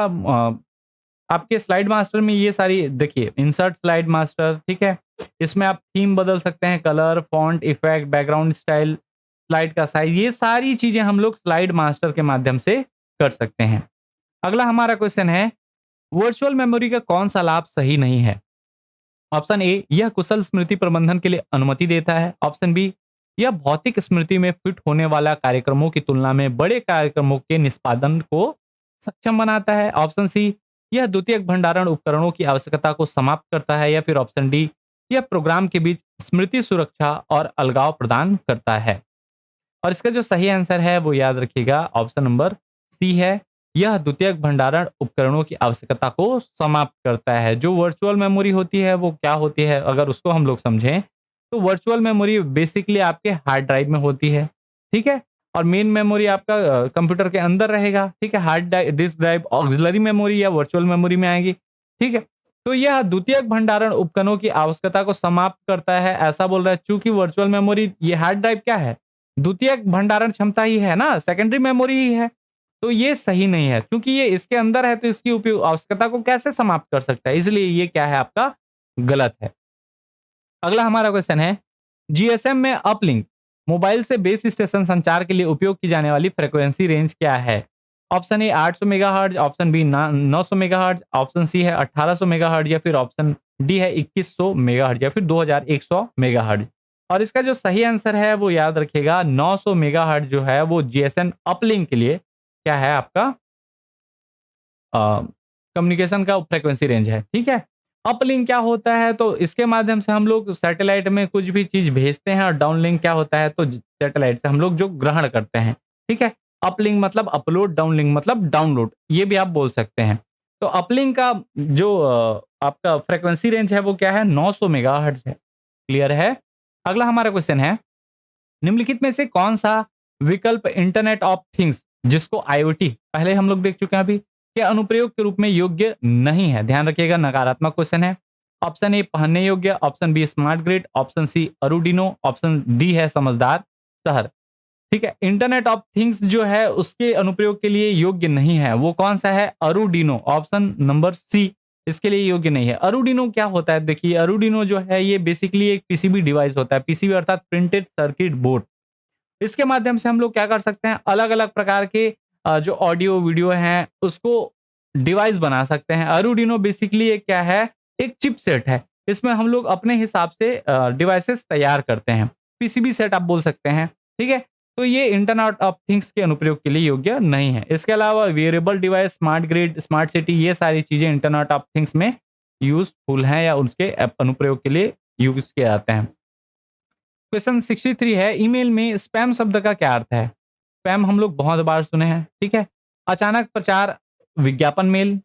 आपके स्लाइड मास्टर में ये सारी देखिए, इंसर्ट स्लाइड मास्टर, ठीक है? इसमें आप थीम बदल सकते हैं, colour, font, effect, background style, slide का साइज, ये सारी चीजें हम लोग स्लाइड मास्टर के माध्यम से कर सकते हैं। अगला हमारा क्वेश्चन है, वर्चुअल मेमोरी का कौन सा लाभ सही नहीं है? ऑप्शन ए, यह कुशल स्मृति प्रबंधन के लिए अनुमति देता है। ऑप्शन बी, यह भौतिक स्मृति में फिट होने वाला कार्यक्रमों की तुलना में बड़े कार्यक्रमों के निष्पादन को सक्षम बनाता है। ऑप्शन सी, यह द्वितीयक भंडारण उपकरणों की आवश्यकता को समाप्त करता है। या फिर ऑप्शन डी, यह प्रोग्राम के बीच स्मृति सुरक्षा और अलगाव प्रदान करता है। और इसका जो सही आंसर है वो याद रखिएगा ऑप्शन नंबर सी है, यह द्वितीयक भंडारण उपकरणों की आवश्यकता को समाप्त करता है। जो वर्चुअल मेमोरी होती है वो क्या होती है, अगर उसको हम लोग समझें तो वर्चुअल मेमोरी बेसिकली आपके हार्ड ड्राइव में होती है, ठीक है? और मेन मेमोरी आपका कंप्यूटर के अंदर रहेगा, ठीक है? Hard disk drive auxiliary memory या वर्चुअल मेमोरी में आएगी, ठीक है? तो यह द्वितीयक भंडारण उपकरणों की आवश्यकता को समाप्त करता है, ऐसा बोल रहा है। चूंकि वर्चुअल मेमोरी, ये हार्ड ड्राइव क्या है? द्वितीयक भंडारण क्षमता ही है ना, सेकेंडरी मेमोरी ही है। तो ये सही नहीं है, क्योंकि ये इसके अंदर है तो इसकी उपयोग आवश्यकता को कैसे समाप्त कर सकता है? इसलिए ये क्या है आपका? गलत है। अगला हमारा क्वेश्चन है, जीएसएम में अपलिंक मोबाइल से बेस स्टेशन संचार के लिए उपयोग की जाने वाली फ्रीक्वेंसी रेंज क्या है? Option A 800 megahertz, option B 900 megahertz, option C है 1800 मेगाहर्ट्ज या फिर ऑप्शन डी है 2100 मेगाहर्ट्ज या फिर 2100 मेगाहर्ट्ज। और इसका जो सही आंसर है वो याद रखिएगा 900 मेगाहर्ट्ज जो है वो जीएसएम अपलिंक के लिए क्या है आपका? कम्युनिकेशन का फ्रीक्वेंसी रेंज है, ठीक है? अपलिंक क्या होता है? तो इसके माध्यम से हम लोग सैटेलाइट में कुछ भी चीज़ भेजते हैं और डाउनलिंक क्या होता है? तो सैटेलाइट से हम लोग जो ग्रहण करते हैं, ठीक है? अपलिंक मतलब अपलोड, डाउनलिंक मतलब डाउनलोड, ये भी आप बोल सकते हैं। तो अपलिंक का जो आपका फ्रीक्वेंसी रेंज है वो क्या है? 900 मेगाहर्ट्ज़ है। क्लियर है? अगला हमारा क्वेश्चन है, निम्नलिखित में से कौन-सा विकल्प इंटरनेट ऑफ थिंग्स जिसको आईओटी पहले हम लोग देख चुके हैं अभी, के अनुप्रयोग के रूप में योग्य नहीं है? ध्यान रखिएगा, नकारात्मक क्वेश्चन है। ऑप्शन ए पहनने योग्य, option B smart grid, option C Arduino, option D है समझदार शहर। ठीक है, इंटरनेट ऑफ थिंग्स जो है उसके अनुप्रयोग के लिए योग्य नहीं है। वो कौन सा है? अरुडिनो, ऑप्शन नंबर सी इसके लिए योग्य नहीं है। अरुडिनो क्या होता है? देखिए, अरुडिनो जो है ये बेसिकली एक पीसीबी डिवाइस होता है। पीसीबी अर्थात प्रिंटेड सर्किट बोर्ड। इसके माध्यम से हम लोग क्या कर सकते हैं? अलग-अलग प्रकार के जो ऑडियो वीडियो हैं उसको डिवाइस बना सकते हैं। अरुडिनो बेसिकली एक क्या है? एक चिपसेट है। इसमें हम लोग अपने हिसाब से डिवाइसेस तैयार करते हैं। पीसीबी सेट आप बोल सकते हैं, ठीक है? तो ये इंटरनेट ऑफ थिंग्स के अनुप्रयोग के लिए योग्य नहीं है। इसके अलावा wearable device, smart grid, smart city, ये सारी चीज़ें इंटरनेट ऑफ थिंग्स में यूज़फुल हैं या उसके अनुप्रयोग के लिए यूज़ किए जाते हैं। क्वेश्चन 63 है, ईमेल में स्पैम शब्द का क्या अर्थ है? स्पैम हम लोग बहुत बार सुने हैं, ठीक है? अचानक प्रचार, विज्ञापन मेल,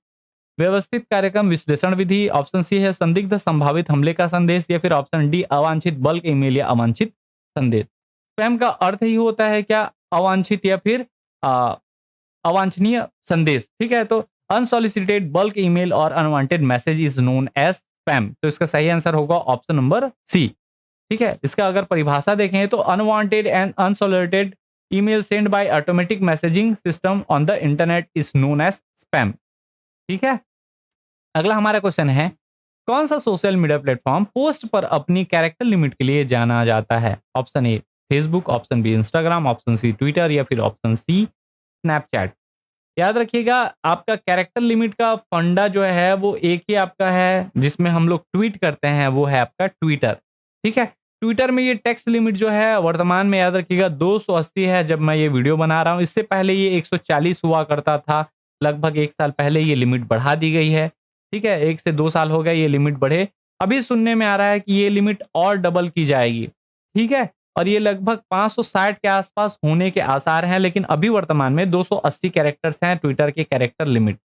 व्यवस्थित कार्यक्रम विश्लेषण विधि, ऑप्शन सी है संदिग्ध संभावित हमले का संदेश या फिर ऑप्शन डी अवांछित बल्क ईमेल या अवांछित संदेश। स्पैम का अर्थ ही होता है क्या? अवांछित या फिर अ, अवांछनीय संदेश, ठीक है? तो अनसॉलिसिटेड बल्क ईमेल और unwanted message is known as spam. तो इसका सही आंसर होगा ऑप्शन नंबर सी, ठीक है? इसका अगर परिभाषा देखें तो unwanted and unsolicited email send by automatic messaging system on the internet is known as spam, ठीक है? अगला हमारा क्वेश्चन है, कौन सा सोशल मीडिया प्लेटफॉर्म पोस्ट पर अपनी कैरेक्टर लिमिट के लिए जाना जाता है? Option A Facebook, option B Instagram, option C Twitter या फिर ऑप्शन सी स्नैपचैट। याद रखिएगा, आपका कैरेक्टर लिमिट का फंडा जो है वो एक ही आपका है जिसमें हम लोग ट्वीट करते हैं, वो है आपका ट्विटर, ठीक है? ट्विटर में ये टेक्स्ट लिमिट जो है वर्तमान में याद रखिएगा 280 है जब मैं ये वीडियो बना रहा हूँ। इससे पहले ये 140 हुआ करता था। लगभग 1 साल पहले ये लिमिट बढ़ा दी गई है, ठीक है? 1 से 2 साल हो गए ये लिमिट बढ़े। अभी सुनने में आ रहा है कि ये लिमिट और डबल की जाएगी, ठीक है? और ये लगभग 560 के आसपास होने के आसार हैं, लेकिन अभी वर्तमान में 280 कैरेक्टर्स हैं ट्विटर के कैरेक्टर लिमिट।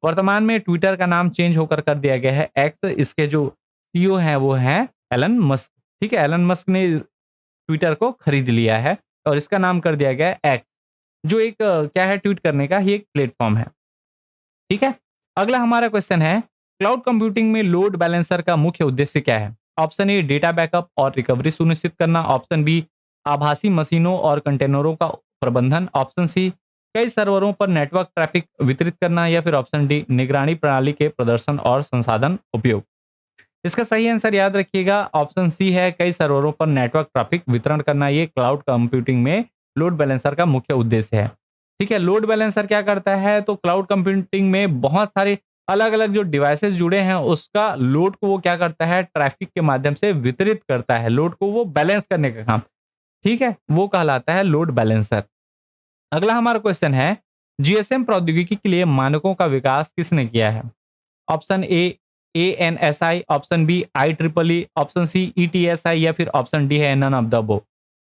वर्तमान में ट्विटर का नाम चेंज होकर कर दिया गया है एक्स। इसके जो सीईओ हैं वो हैं एलन मस्क। ठीक है, एलन मस्क ने ट्विटर को खरीद लिया है और इसका नाम कर दिया गया है एक्स, जो एक क्या है, ट्वीट करने का ही एक प्लेटफॉर्म है। ठीक है, अगला हमारा क्वेश्चन है, क्लाउड कंप्यूटिंग में लोड बैलेंसर का मुख्य उद्देश्य क्या है? ऑप्शन ए डेटा बैकअप और रिकवरी सुनिश्चित करना, ऑप्शन बी आभासी मशीनों और कंटेनरों का प्रबंधन, ऑप्शन सी कई सर्वरों पर नेटवर्क ट्रैफिक वितरित करना, या फिर ऑप्शन डी निगरानी प्रणाली के प्रदर्शन और संसाधन उपयोग। इसका सही आंसर याद रखिएगा, ऑप्शन सी है, कई सर्वरों पर नेटवर्क ट्रैफिक वितरण करना। ये क्लाउड कंप्यूटिंग में लोड बैलेंसर का मुख्य उद्देश्य है। ठीक है, लोड बैलेंसर क्या करता है, तो क्लाउड कंप्यूटिंग में बहुत सारे अलग अलग जो डिवाइसेस जुड़े हैं उसका लोड को वो क्या करता है, ट्रैफिक के माध्यम से वितरित करता है, लोड को वो बैलेंस करने का काम। ठीक है, वो कहलाता है लोड बैलेंसर। अगला हमारा क्वेश्चन है, जीएसएम प्रौद्योगिकी के लिए मानकों का विकास किसने किया है? Option A N S I, option B I triple E, option C E T S I, या फिर ऑप्शन डी है नन ऑफ द अबव।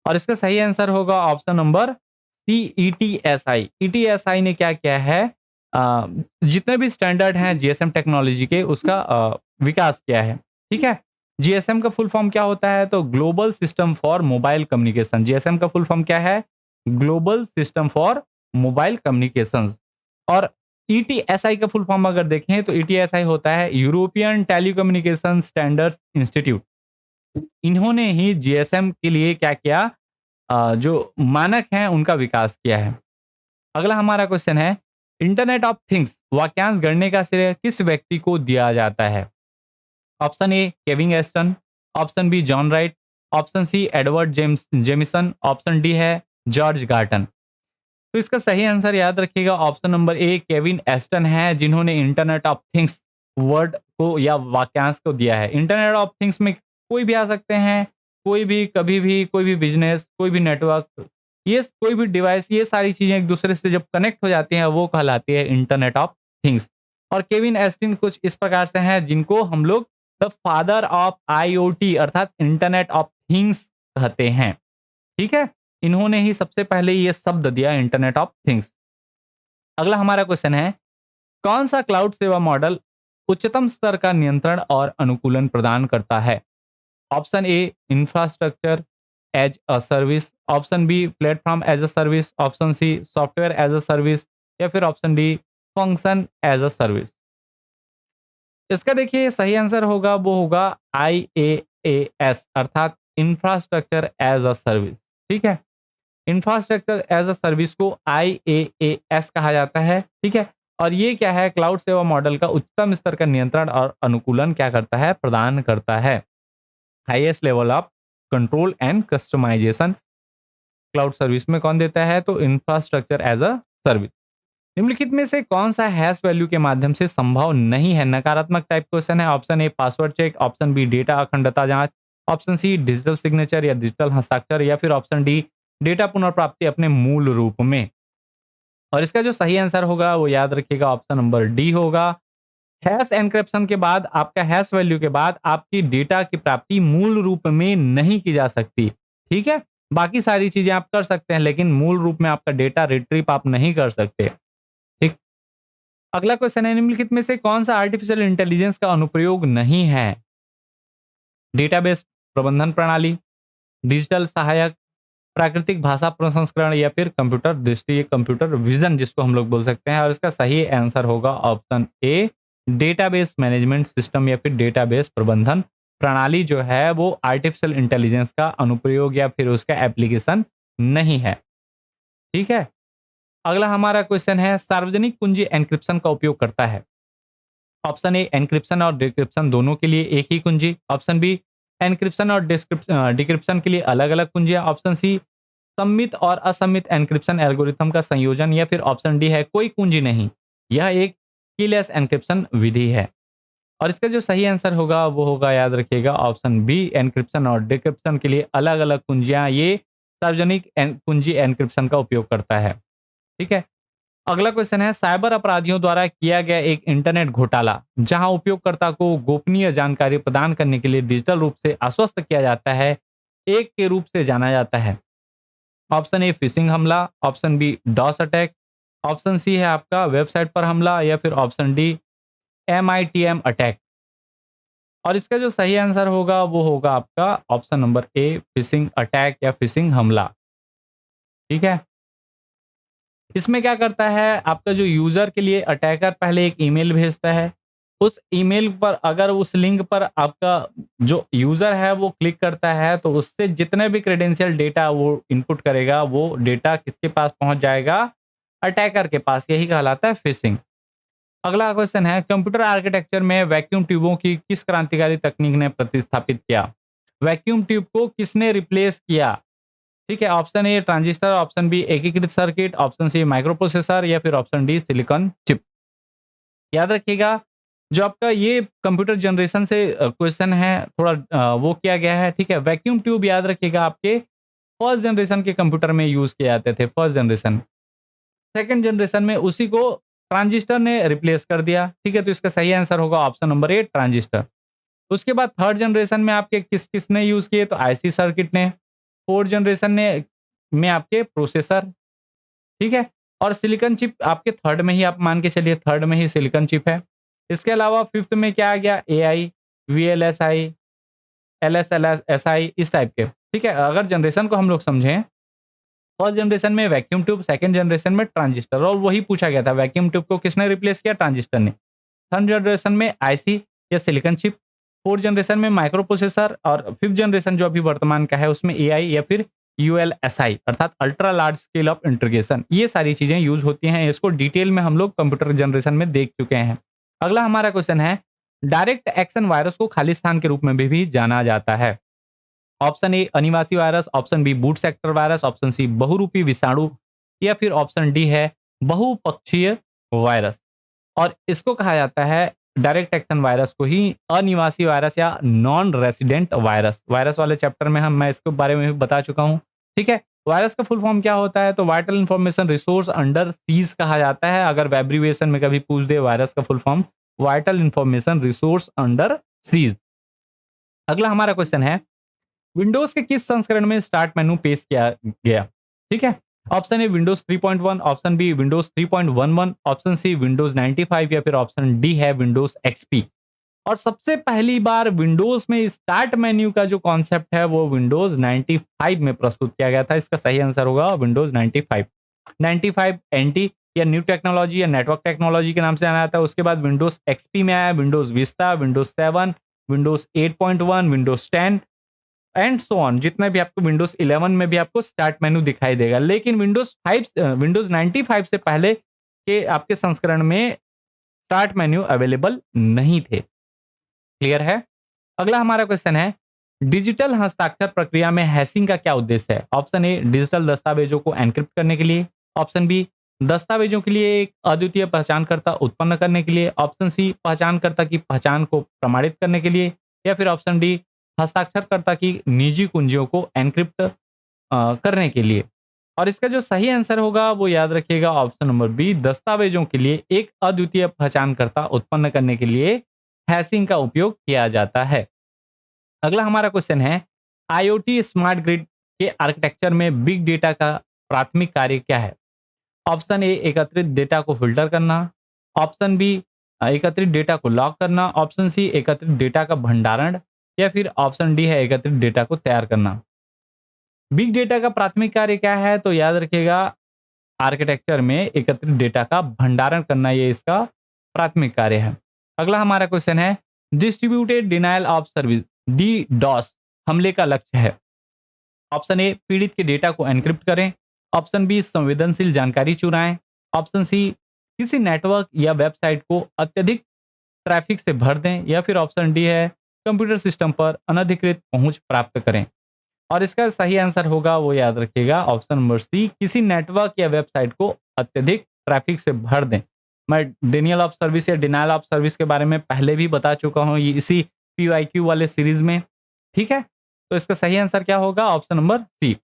और इसका सही आंसर होगा option number C E T S I. E T S I ने क्या किया है, अ, जितने भी स्टैंडर्ड हैं जीएसएम टेक्नोलॉजी के उसका विकास किया है। ठीक है, जीएसएम का फुल फॉर्म क्या होता है, तो global system for mobile communication. GSM का फुल फॉर्म क्या है, global system for mobile communications. और ईटीएसआई का फुल फॉर्म अगर देखें तो ईटीएसआई होता है यूरोपियन टेलीकम्युनिकेशन स्टैंडर्ड्स इंस्टीट्यूट। इन्होंने ही जीएसएम के लिए क्या किया, जो मानक हैं उनका विकास किया है। अगला हमारा क्वेश्चन है, इंटरनेट ऑफ थिंग्स वाक्यांश गढ़ने का श्रेय किस व्यक्ति को दिया जाता है? Option A Kevin Ashton, option B John Wright, option C Edward Jamison, option D है जॉर्ज गार्टन। तो इसका सही आंसर याद रखिएगा, option number A Kevin Ashton है, जिन्होंने इंटरनेट ऑफ थिंग्स वर्ड को या वाक्यांश को दिया है। इंटरनेट ऑफ थिंग्स में कोई भी आ सकते हैं, कोई भी, कभी भी, कोई भी बिजनेस, कोई भी नेटवर्क, ये कोई भी डिवाइस, ये सारी चीजें एक दूसरे से जब कनेक्ट हो जाती हैं वो कहलाती है इंटरनेट ऑफ थिंग्स। और केविन एस्टिन कुछ इस प्रकार से हैं जिनको हम लोग द फादर ऑफ आईओटी अर्थात इंटरनेट ऑफ थिंग्स कहते हैं। ठीक है, इन्होंने ही सबसे पहले ये शब्द दिया इंटरनेट ऑफ थिंग्स। अगला हमारा क्वेश्चन है, कौन सा क्लाउड सेवा मॉडल उच्चतम स्तर का नियंत्रण और अनुकूलन प्रदान करता है? Option A infrastructure as a service, option B platform as a service, option C software as a service, या फिर option D function as a service. इसका देखिए सही आंसर होगा, वो होगा IaaS अर्थात इंफ्रास्ट्रक्चर एज अ सर्विस। ठीक है, इंफ्रास्ट्रक्चर एज अ सर्विस को IaaS कहा जाता है। ठीक है, और ये क्या है, क्लाउड सेवा मॉडल का उच्चतम स्तर का नियंत्रण और अनुकूलन क्या करता है, प्रदान करता है। Highest level of control and customisation cloud service में कौन देता है, तो इंफ्रास्ट्रक्चर एज अ सर्विस। निम्नलिखित में से कौन सा हैश वैल्यू के माध्यम से संभव नहीं है? नकारात्मक टाइप क्वेश्चन है। Option A password check, option B data अखंडता जांच, ऑप्शन सी डिजिटल सिग्नेचर या डिजिटल हस्ताक्षर, या फिर ऑप्शन डी डेटा पुनर्प्राप्ति अपने मूल रूप में। और इसका जो सही आंसर होगा वो याद रखिएगा, ऑप्शन नंबर डी होगा। हैश एन्क्रिप्शन के बाद, आपका हैश वैल्यू के बाद आपकी डेटा की प्राप्ति मूल रूप में नहीं की जा सकती। ठीक है, बाकी सारी चीजें आप कर सकते हैं, लेकिन मूल रूप में आपका डेटा रिट्रीव आप नहीं कर सकते। ठीक, अगला क्वेश्चन है, निम्नलिखित में से कौन सा आर्टिफिशियल इंटेलिजेंस का अनुप्रयोग नहीं है? डेटाबेस प्रबंधन प्रणाली, डिजिटल सहायक, प्राकृतिक भाषा प्रसंस्करण, या फिर कंप्यूटर दृष्टि, ये कंप्यूटर विजन जिसको हम लोग बोल सकते हैं। और इसका सही आंसर होगा option A database management system, या फिर डेटाबेस प्रबंधन प्रणाली जो है वो आर्टिफिशियल इंटेलिजेंस का अनुप्रयोग या फिर उसका एप्लीकेशन नहीं है। ठीक है, अगला हमारा क्वेश्चन है, सार्वजनिक कुंजी एन्क्रिप्शन का उपयोग करता है? ऑप्शन ए एन्क्रिप्शन और डिक्रिप्शन दोनों के लिए एक ही कुंजी, ऑप्शन बी एन्क्रिप्शन और डिक्रिप्शन के लिए अलग अलग कुंजियां, ऑप्शन सी सम्मित और असम्मित एन्क्रिप्शन एल्गोरिथम का संयोजन, या फिर ऑप्शन डी है कोई कुंजी नहीं, यह एक कीलेस एन्क्रिप्शन विधि है। और इसका जो सही आंसर होगा वो होगा, याद रखिएगा, ऑप्शन बी एन्क्रिप्शन और डिक्रिप्शन के लिए अलग अलग कुंजियां ये सार्वजनिक कुंजी एन्क्रिप्शन का उपयोग करता है। ठीक है, अगला क्वेश्चन है, साइबर अपराधियों द्वारा किया गया एक इंटरनेट घोटाला जहां उपयोगकर्ता को गोपनीय जानकारी प्रदान करने के लिए डिजिटल रूप से आश्वस्त किया जाता है, एक के रूप से जाना जाता है। ऑप्शन ए फिशिंग हमला, option B DoS attack, option C है आपका वेबसाइट पर हमला या फिर ऑप्शन डी एमआईटीएम अटैक। और इसका जो सही आंसर होगा वो होगा आपका ऑप्शन नंबर ए फिशिंग अटैक या फिशिंग हमला। ठीक है? इसमें क्या करता है आपका जो यूजर के लिए अटैकर पहले एक ईमेल भेजता है। उस ईमेल पर अगर उस लिंक पर आपका जो यूजर है वो क्लिक करता है तो उससे जितने भी क्रेडेंशियल डेटा वो इनपुट करेगा वो डेटा किसके पास पहुंच जाएगा? अटैकर के पास। यही कहलाता है फिशिंग। अगला क्वेश्चन है कंप्यूटर आर्किटेक्चर में वैक्यूम ट्यूबों की किस क्रांतिकारी तकनीक ने प्रतिस्थापित किया? वैक्यूम ट्यूब को किसने रिप्लेस किया? ठीक है, option A transistor, option B एकीकृत circuit, option C microprocessor या फिर ऑप्शन डी सिलिकॉन चिप। याद रखिएगा जो आपका ये कंप्यूटर जनरेशन से क्वेश्चन है थोड़ा वो किया गया है। ठीक है, वैक्यूम ट्यूब याद रखिएगा आपके फर्स्ट जनरेशन के कंप्यूटर में यूज किए जाते थे, फर्स्ट जनरेशन। सेकंड जनरेशन में उसी को ट्रांजिस्टर ने रिप्लेस कर दिया। ठीक है, तो इसका सही आंसर होगा ऑप्शन नंबर ए ट्रांजिस्टर। उसके बाद थर्ड जनरेशन में आपके किसने यूज किए? तो आईसी सर्किट ने। फोर्थ जनरेशन ने में आपके प्रोसेसर। ठीक है, और सिलिकॉन चिप आपके थर्ड में ही आप मान के चलिए, थर्ड में ही सिलिकॉन चिप है। इसके अलावा फिफ्थ में क्या आ गया? एआई, वीएलएसआई, एलएसएलएसआई इस टाइप के। ठीक है, अगर जनरेशन को हम लोग समझें, फर्स्ट जनरेशन में वैक्यूम ट्यूब, सेकंड जनरेशन में ट्रांजिस्टर, और वही पूछा गया था वैक्यूम ट्यूब को किसने रिप्लेस किया? ट्रांजिस्टर ने। थर्ड जनरेशन में आईसी या सिलिकॉन चिप, फोर्थ जनरेशन में माइक्रो प्रोसेसर, और फिफ्थ जनरेशन जो अभी वर्तमान का है उसमें एआई या फिर यूएलएसआई अर्थात ultra large scale of integration. ये सारी चीजें यूज होती हैं। इसको डिटेल में हम लोग कंप्यूटर जनरेशन में देख चुके हैं। अगला हमारा क्वेश्चन है डायरेक्ट एक्शन वायरस को खालिस्तान के रूप में भी जाना जाता है। ऑप्शन ए अनिवासी virus, option B boot sector virus, option C बहुरूपी विषाणु या फिर ऑप्शन डी है बहुपक्षीय वायरस। और इसको कहा जाता है डायरेक्ट एक्शन वायरस को ही अनिवासी वायरस या नॉन रेसिडेंट वायरस। वायरस वाले चैप्टर में मैं इसके बारे में भी बता चुका हूं। ठीक है, वायरस का फुल फॉर्म क्या होता है? तो vital information resource under seize कहा जाता है। अगर एब्रीविएशन में कभी पूछ दे वायरस का full form, vital information resource under seize. अगला हमारा क्वेश्चन है विंडोज के किस संस्करण में स्टार्ट मेनू पेश किया गया? ठीक है, option A Windows 3.1, option B Windows 3.11, option C Windows 95 या फिर ऑप्शन डी है विंडोज एक्सपी। और सबसे पहली बार विंडोज में स्टार्ट मेन्यू का जो कॉन्सेप्ट है वो विंडोज 95 में प्रस्तुत किया गया था। इसका सही आंसर होगा विंडोज 95। 95 एनटी या न्यू टेक्नोलॉजी या नेटवर्क टेक्नोलॉजी के नाम से जाना जाता है। उसके बाद विंडोज एक्सपी में आया Windows vista, Windows 7, Windows 8.1, Windows 10 and so on. जितने भी आपको विंडोज 11 में भी आपको स्टार्ट मेनू दिखाई देगा, लेकिन विंडोज 95 से पहले के आपके संस्करण में स्टार्ट मेन्यू अवेलेबल नहीं थे। क्लियर है? अगला हमारा क्वेश्चन है डिजिटल हस्ताक्षर प्रक्रिया में हैशिंग का क्या उद्देश्य है? ऑप्शन ए डिजिटल दस्तावेजों को एनक्रिप्ट करने के लिए, ऑप्शन बी दस्तावेजों के लिए एक अद्वितीय पहचानकर्ता उत्पन्न करने के लिए, ऑप्शन सी पहचानकर्ता की पहचान को प्रमाणित करने के लिए, या फिर ऑप्शन डी हस्ताक्षरकर्ता की निजी कुंजियों को एनक्रिप्ट करने के लिए। और इसका जो सही आंसर होगा वो याद रखिएगा ऑप्शन नंबर बी दस्तावेजों के लिए एक अद्वितीय पहचानकर्ता उत्पन्न करने के लिए हैशिंग का उपयोग किया जाता है। अगला हमारा क्वेश्चन है आईओटी स्मार्ट ग्रिड के आर्किटेक्चर में बिग डेटा का प्राथमिक कार्य क्या है? ऑप्शन ए एकत्रित डेटा को फिल्टर करना, ऑप्शन बी एकत्रित डेटा को लॉक करना, ऑप्शन सी एकत्रित डेटा का भंडारण, या फिर ऑप्शन डी है एकत्रित डेटा को तैयार करना। बिग डेटा का प्राथमिक कार्य क्या है? तो याद रखिएगा आर्किटेक्चर में एकत्रित डेटा का भंडारण करना ये इसका प्राथमिक कार्य है। अगला हमारा क्वेश्चन है distributed denial of service D DoS हमले का लक्ष्य है। ऑप्शन ए पीड़ित के डेटा को एनक्रिप्ट करें, ऑप्शन बी संवेदनशील जानकारी चुराएं, ऑप्शन सी किसी नेटवर्क या वेबसाइट को अत्यधिक ट्रैफिक से भर दें, या फिर ऑप्शन डी है कंप्यूटर सिस्टम पर अनधिकृत पहुंच प्राप्त करें। और इसका सही आंसर होगा वो याद रखिएगा ऑप्शन नंबर सी किसी नेटवर्क या वेबसाइट को अत्यधिक ट्रैफिक से भर दें। मैं डिनियल ऑफ सर्विस या डिनायल ऑफ सर्विस के बारे में पहले भी बता चुका हूँ ये इसी पीवाईक्यू वाले सीरीज में। ठीक है, तो इसका सही आंसर क्या होगा? Option number C.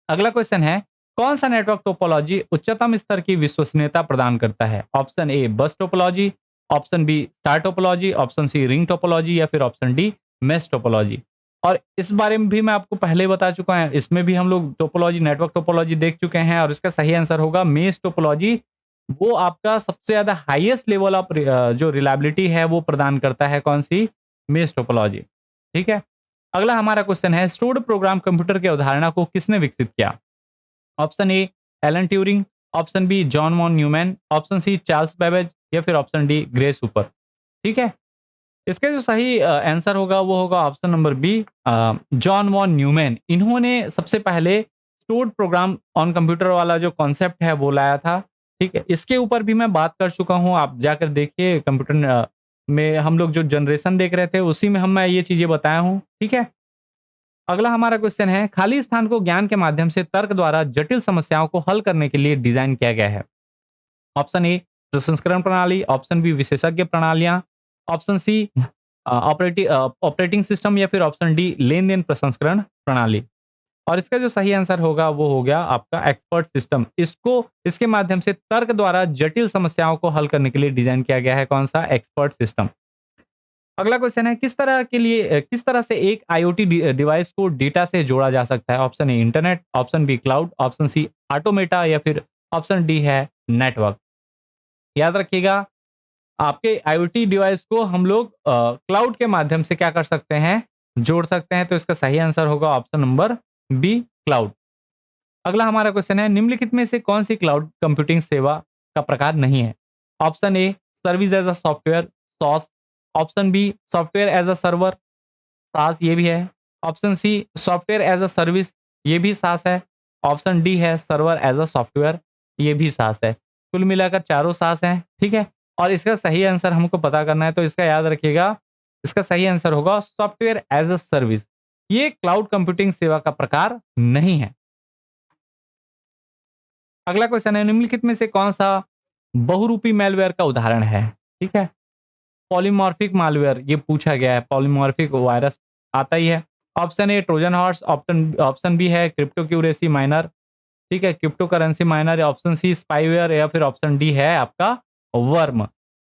अगला क्वेश्चन है कौन सा नेटवर्क टोपोलॉजी उच्चतम स्तर की विश्वसनीयता प्रदान करता है? Option A bus topology, option B star topology, option C ring topology, या फिर ऑप्शन डी मेश टोपोलॉजी। और इस बारे में भी मैं आपको पहले ही बता चुका है, इसमें भी हम लोग टोपोलॉजी, नेटवर्क टोपोलॉजी देख चुके हैं और इसका सही आंसर होगा मेश टोपोलॉजी। वो आपका सबसे ज़्यादा हाईएस्ट लेवल ऑफ जो रिलायबिलिटी है वो प्रदान करता है, कौन-सी? मेश टोपोलॉजी, ठीक है? अगला हमारा क्वेश्चन है, स्टोर्ड प्रोग्राम कंप्यूटर की अवधारणा को किसने विकसित किया? Option A Alan Turing, option B John von Neumann, option C Charles Babbage या फिर ऑप्शन डी ग्रे सुपर, ठीक है? इसका जो सही आंसर होगा वो होगा option number B, John von Neumann. इन्होंने सबसे पहले स्टोर्ड प्रोग्राम ऑन कंप्यूटर वाला जो कॉन्सेप्ट है वो लाया था, ठीक है? इसके ऊपर भी मैं बात कर चुका हूँ, आप जाकर देखिए कंप्यूटर में हम लोग जो जनरेशन देख रहे थे उसी में मैं ये चीज़ें बताया हूँ, ठीक है? अगला हमारा क्वेश्चन है, खाली स्थान को ज्ञान के माध्यम से तर्क द्वारा जटिल समस्याओं को हल करने के लिए डिज़ाइन किया गया है। ऑप्शन ए प्रसंस्करण प्रणाली, ऑप्शन बी विशेषज्ञ प्रणालियाँ, ऑप्शन सी ऑपरेटिंग सिस्टम या फिर ऑप्शन डी लेन-देन प्रसंस्करण प्रणाली। और इसका जो सही आंसर होगा वो हो गया आपका एक्सपर्ट सिस्टम। इसको इसके माध्यम से तर्क द्वारा जटिल समस्याओं को हल करने के लिए डिज़ाइन किया गया है, कौन-सा? Expert system. अगला क्वेश्चन है, किस तरह से एक आईओटी डिवाइस को डेटा से जोड़ा जा सकता है? Option A internet, option B cloud, option C automata या फिर ऑप्शन डी है नेटवर्क। याद रखिएगा, आपके आईओटी डिवाइस को हम लोग क्लाउड के माध्यम से क्या कर सकते हैं? जोड़ सकते हैं, तो इसका सही आंसर होगा ऑप्शन नंबर बी क्लाउड। अगला हमारा क्वेश्चन है, निम्नलिखित में से कौन सी क्लाउड कंप्यूटिंग सेवा का प्रकार नहीं है? Option A service as a software, SaaS, option B software as a server, SaaS ये भी है, option C software as a service, ये भी सास है, ऑप्शन डी है सर्वर एज अ सॉफ्टवेयर, ये भी सास है। कुल मिलाकर चारों सास हैं, ठीक है? और इसका सही आंसर हमको पता करना है, तो इसका याद रखिएगा, इसका सही आंसर होगा सॉफ्टवेयर एज अ सर्विस। ये क्लाउड कंप्यूटिंग सेवा का प्रकार नहीं है। अगला क्वेश्चन है, निम्नलिखित में से कौन-सा बहुरूपी मैलवेयर का उदाहरण है? ठीक है? पॉलीमॉर्फिक मालवेयर ये पूछा गया है, पॉलीमॉर्फिक वायरस आता ही है। Option A trojan horse, option option B है क्रिप्टोक्यूरेसी माइनर, ठीक है? Cryptocurrency miner, option C spyware या फिर ऑप्शन डी है आपका वर्म।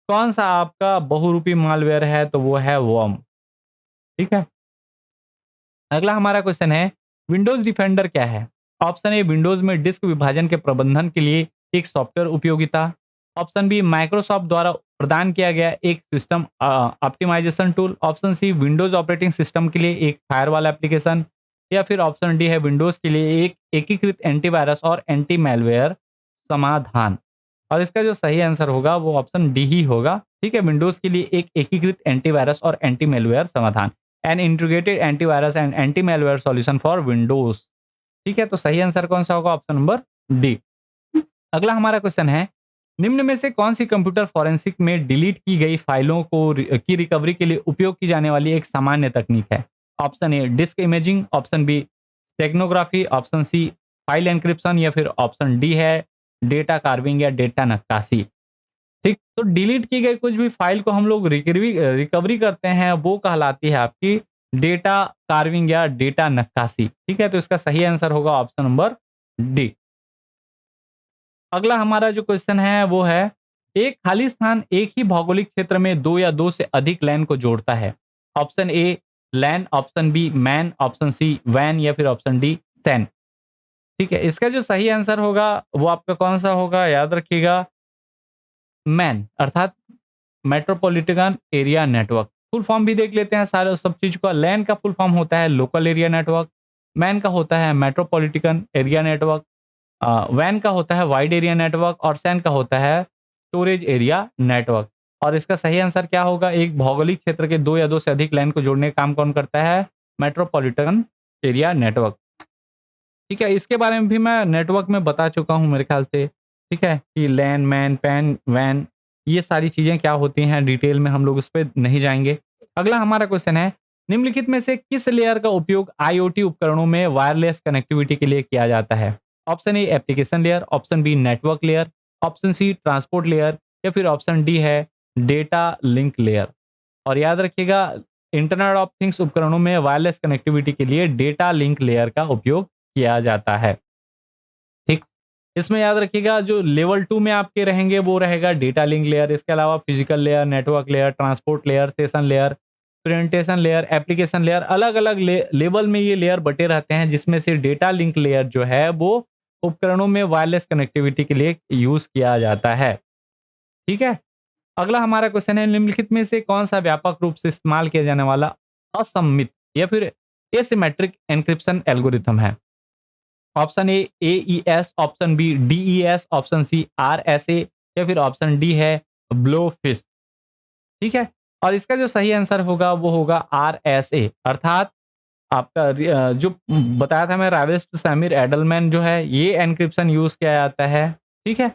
कौन-सा आपका बहुरूपी मालवेयर है? तो वो है वर्म, ठीक है? अगला हमारा क्वेश्चन है, विंडोज़ डिफेंडर क्या है? ऑप्शन ए विंडोज़ में डिस्क विभाजन के प्रबंधन के लिए एक सॉफ्टवेयर उपयोगिता। ऑप्शन बी माइक्रोसॉफ्ट द्वारा प्रदान किया गया एक system optimisation tool. Option C Windows operating system के लिए एक फायरवॉल एप्लीकेशन या फिर ऑप्शन डी है विंडोज़ के लिए एक एकीकृत एंटीवायरस और एंटी मैलवेयर समाधान। और इसका जो सही आंसर होगा वो ऑप्शन डी ही होगा, ठीक है? विंडोज़ के लिए एक एकीकृत एंटीवायरस और एंटी मैलवेयर समाधान। An integrated antivirus and anti malware solution for Windows, ठीक है? तो सही आंसर कौन सा होगा? Option number D. अगला हमारा क्वेश्चन है, निम्न में से कौन सी कंप्यूटर फॉरेंसिक में डिलीट की गई फाइलों को की रिकवरी के लिए उपयोग की जाने वाली एक सामान्य तकनीक है? Option A disk imaging, option B steganography, option C file encryption या फिर ऑप्शन डी है डेटा कार्विंग या डेटा नक्काशी। ठीक, तो डिलीट की गई कुछ भी फाइल को हम लोग रिकवरी करते हैं, वो कहलाती है आपकी डेटा कार्विंग या डेटा नक्काशी, ठीक है? तो इसका सही आंसर होगा ऑप्शन नंबर डी। अगला हमारा जो क्वेश्चन है वो है, एक खाली स्थान एक ही भौगोलिक क्षेत्र में 2 या 2 से अधिक लैन को जोड़ता है। Option A LAN, option B MAN, option C वैन या फिर ऑप्शन डी सैन, ठीक है? इसका जो सही आंसर होगा वो आपका कौन-सा होगा? याद रखिएगा, मैन अर्थात metropolitan area network. Full form भी देख लेते हैं सारे सब चीज़ का। लैन का फुल फॉर्म होता है लोकल एरिया नेटवर्क, मैन का होता है मेट्रोपॉलिटन एरिया नेटवर्क, वैन का होता है वाइड एरिया नेटवर्क और सैन का होता है स्टोरेज एरिया नेटवर्क। और इसका सही आंसर क्या होगा? एक भौगोलिक क्षेत्र के 2 या 2 से अधिक लैन को जोड़ने का काम कौन करता है? Metropolitan area network. ठीक है, इसके बारे में भी मैं नेटवर्क में बता चुका हूँ मेरे ख्याल से, ठीक है? कि लैन, मैन, पैन, वैन ये सारी चीज़ें क्या होती हैं डिटेल में हम लोग उस पे नहीं जाएँगे। अगला हमारा क्वेश्चन है, निम्नलिखित में से किस लेयर का उपयोग आईओटी उपकरणों में वायरलेस कनेक्टिविटी के लिए किया जाता है? Option A application layer, option B network layer, option C transport layer या फिर ऑप्शन डी है डेटा लिंक लेयर। और याद रखिएगा, इंटरनेट ऑफ थिंग्स उपकरणों में वायरलेस कनेक्टिविटी के लिए डेटा लिंक लेयर का उपयोग किया जाता है। ठीक, इसमें याद रखिएगा जो लेवल 2 में आपके रहेंगे वो रहेगा डेटा लिंक लेयर। इसके अलावा physical layer, network layer, transport layer, session layer presentation layer, application layer, अलग-अलग लेवल में ये लेयर बटे रहते हैं, जिसमें से डेटा लिंक लेयर जो है वो उपकरणों में वायरलेस कनेक्टिविटी के लिए यूज़ किया जाता है। ठीक है? अगला हमारा क्वेश्चन है, निम्नलिखित में से कौन-सा व्यापक रूप से इस्तेमाल किया जाने वाला असममित या फिर एसिमेट्रिक एन्क्रिप्शन एल्गोरिथम है? Option A AES, option B DES, option C RSA या फिर ऑप्शन डी है ब्लोफिश। ठीक है? और इसका जो सही आंसर होगा वो होगा आरएसए, अर्थात आपका जो बताया था मैं, रावेस्ट समीर एडलमैन जो है, ये एन्क्रिप्शन यूज़ किया जाता है। ठीक है?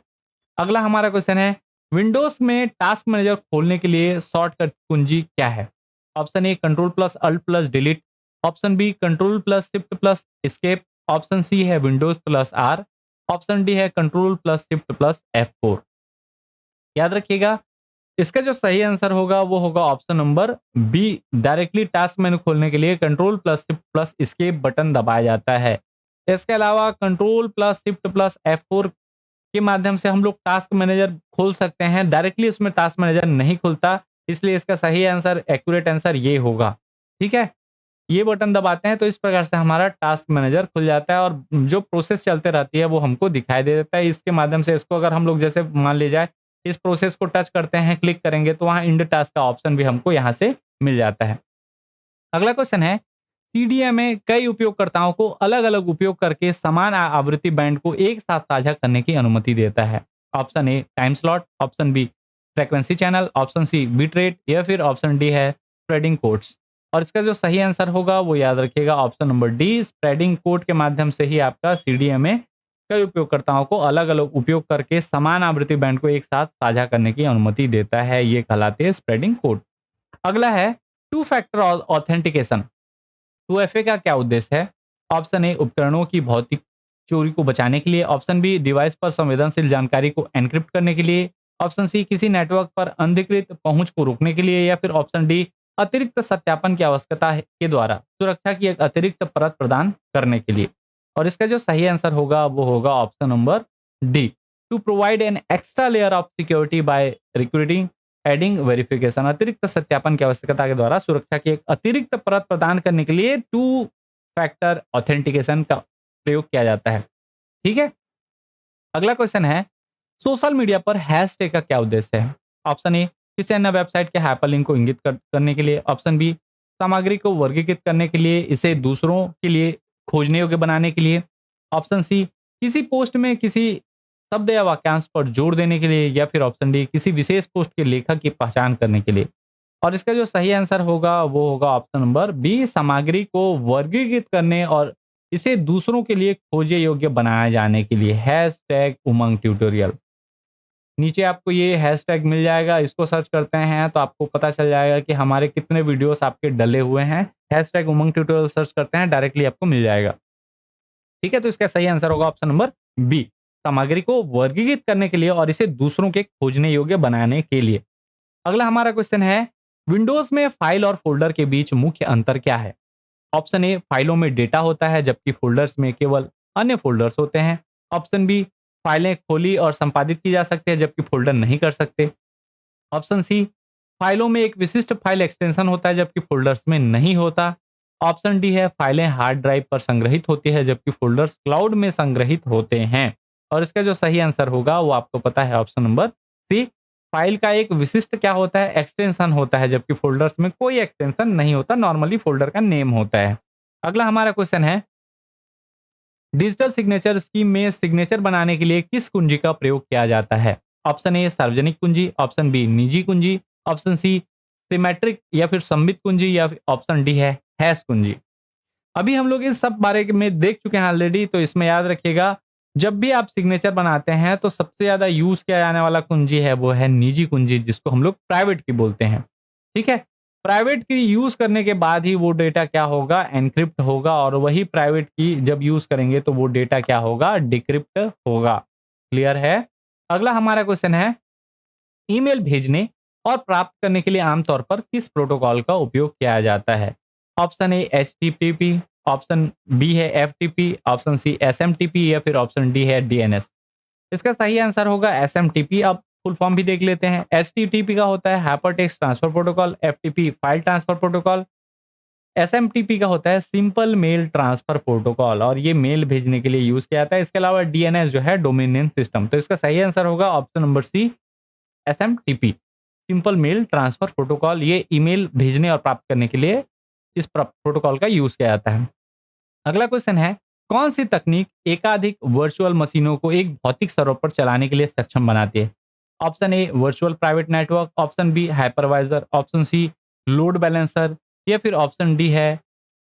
अगला हमारा क्वेश्चन है, विंडोज़ में टास्क मैनेजर खोलने के लिए शॉर्टकट कुंजी क्या है? Option A control plus alt plus delete, option B control plus shift plus escape, option C है Windows plus R, option D है control plus shift plus F4। याद रखिएगा, इसका जो सही आंसर होगा वो होगा option number B. Directly task menu खोलने के लिए control plus shift plus escape button दबाया जाता है। इसके अलावा control plus shift plus F4 के माध्यम से हम लोग टास्क मैनेजर खोल सकते हैं। डायरेक्टली उसमें टास्क मैनेजर नहीं खुलता, इसलिए इसका सही आंसर, एक्यूरेट आंसर ये होगा। ठीक है? ये बटन दबाते हैं तो इस प्रकार से हमारा टास्क मैनेजर खुल जाता है और जो प्रोसेस चलते रहती है वो हमको दिखाई दे देता है। इसके माध्यम से इसको अगर हम लोग जैसे मान ली जाए, इस प्रोसेस को टच करते हैं, क्लिक करेंगे तो वहाँ एंड टास्क का ऑप्शन भी हमको यहाँ से मिल जाता है। अगला क्वेश्चन है, सीडीएमए कई उपयोगकर्ताओं को अलग-अलग उपयोग करके समान आवृत्ति बैंड को एक साथ साझा करने की अनुमति देता है। Option A time slot, option B frequency channel, option C bit rate या फिर ऑप्शन डी है स्प्रेडिंग कोड्स। और इसका जो सही आंसर होगा वो याद रखिएगा option number D, spreading code के माध्यम से ही आपका सीडीएमए कई उपयोगकर्ताओं को अलग-अलग उपयोग करके समान आवृत्ति बैंड को एक साथ साझा करने की अनुमति देता है। ये कहलाते हैं स्प्रेडिंग कोड। अगला है टू फैक्टर ऑथेंटिकेशन। 2FA का क्या उद्देश्य है? ऑप्शन ए उपकरणों की भौतिक चोरी को बचाने के लिए, ऑप्शन बी डिवाइस पर संवेदनशील जानकारी को एन्क्रिप्ट करने के लिए, ऑप्शन सी किसी नेटवर्क पर अनधिकृत पहुंच को रोकने के लिए या फिर ऑप्शन डी अतिरिक्त सत्यापन की आवश्यकता के द्वारा सुरक्षा की एक अतिरिक्त परत प्रदान करने के लिए। और इसका जो सही आंसर होगा वो होगा option number D, to provide an extra layer of security by recruiting adding verification. अतिरिक्त सत्यापन की आवश्यकता के द्वारा सुरक्षा की एक अतिरिक्त परत प्रदान करने के लिए टू फैक्टर ऑथेंटिकेशन का प्रयोग किया जाता है। ठीक है? अगला क्वेश्चन है, सोशल मीडिया पर हैशटैग का क्या उद्देश्य है? ऑप्शन ए किसी अन्य वेबसाइट के हाइपरलिंक को इंगित करने के लिए, ऑप्शन बी सामग्री को वर्गीकृत करने के लिए, इसे दूसरों के लिए खोजने योग्य बनाने के लिए, ऑप्शन सी किसी पोस्ट में किसी शब्द या वाक्यांश पर जोर देने के लिए या फिर ऑप्शन डी किसी विशेष पोस्ट के लेखक की पहचान करने के लिए। और इसका जो सही आंसर होगा वो होगा ऑप्शन नंबर बी, सामग्री को वर्गीकृत करने और इसे दूसरों के लिए खोजे योग्य बनाए जाने के लिए। हैशटैग उमंग ट्यूटोरियल, नीचे आपको ये हैशटैग मिल जाएगा, इसको सर्च करते हैं तो आपको पता चल जाएगा कि हमारे कितने वीडियोस आपके डले हुए हैं। हैशटैग उमंग ट्यूटोरियल सर्च करते हैं, डायरेक्टली आपको मिल जाएगा। ठीक है? तो इसका सही आंसर होगा ऑप्शन नंबर बी, सामग्री को वर्गीकृत करने के लिए और इसे दूसरों के खोजने योग्य बनाने के लिए। अगला हमारा क्वेश्चन है, विंडोज में फाइल और फोल्डर के बीच मुख्य अंतर क्या है? ऑप्शन ए फाइलों में डेटा होता है जबकि फोल्डर्स में केवल अन्य फोल्डर्स होते हैं, ऑप्शन बी फाइलें खोली और संपादित की जा सकती है जबकि फोल्डर नहीं कर सकते, ऑप्शन सी फाइलों में एक विशिष्ट फाइल एक्सटेंशन होता है जबकि फोल्डर्स में नहीं होता, ऑप्शन डी है फाइलें हार्ड ड्राइव पर संग्रहित होती है जबकि फोल्डर्स क्लाउड में संग्रहित होते हैं। और इसका जो सही आंसर होगा वो आपको पता है ऑप्शन नंबर सी, फाइल का एक विशिष्ट क्या होता है, एक्सटेंशन होता है जबकि फोल्डर्स में कोई एक्सटेंशन नहीं होता, नॉर्मली फोल्डर का नेम होता है। अगला हमारा क्वेश्चन है, डिजिटल सिग्नेचर स्कीम में सिग्नेचर बनाने के लिए किस कुंजी का प्रयोग किया जाता है? ऑप्शन ए सार्वजनिक कुंजी, ऑप्शन बी निजी कुंजी, ऑप्शन सी सिमेट्रिक या फिर सम्मित कुंजी या फिर ऑप्शन डी है हैश कुंजी। अभी हम लोग इस सब बारे में देख चुके हैं ऑलरेडी, तो इसमें याद रखिएगा, जब भी आप सिग्नेचर बनाते हैं तो सबसे ज्यादा यूज किया जाने वाला कुंजी है वो है निजी कुंजी, जिसको हम लोग प्राइवेट की बोलते हैं। ठीक है? प्राइवेट की यूज करने के बाद ही वो डेटा क्या होगा, एनक्रिप्ट होगा, और वही प्राइवेट की जब यूज करेंगे तो वो डेटा क्या होगा, डिक्रिप्ट होगा। क्लियर है? अगला हमारा क्वेश्चन है, ईमेल भेजने और प्राप्त करने के लिए आमतौर पर किस प्रोटोकॉल का उपयोग किया जाता है? Option A HTTP, option B है FTP, ऑप्शन सी SMTP या फिर ऑप्शन डी है DNS। इसका सही आंसर होगा SMTP। अब फुल फॉर्म भी देख लेते हैं। एचटीटीपी का होता है hyper text transfer protocol, FTP file transfer protocol, SMTP का होता है सिंपल मेल ट्रांसफर प्रोटोकॉल और ये मेल भेजने के लिए यूज किया जाता है। इसके अलावा डीएनएस जो है डोमेन नेम सिस्टम। तो इसका सही आंसर होगा option number C, SMTP, simple mail transfer protocol. ये ईमेल भेजने और प्राप्त करने के लिए इस प्रोटोकॉल का यूज किया जाता है। अगला क्वेश्चन है, कौन सी तकनीक एकाधिक वर्चुअल मशीनों को एक भौतिक सर्वर पर चलाने के लिए सक्षम बनाती है? Option A virtual private network, option B hypervisor, option C load balancer या फिर ऑप्शन डी है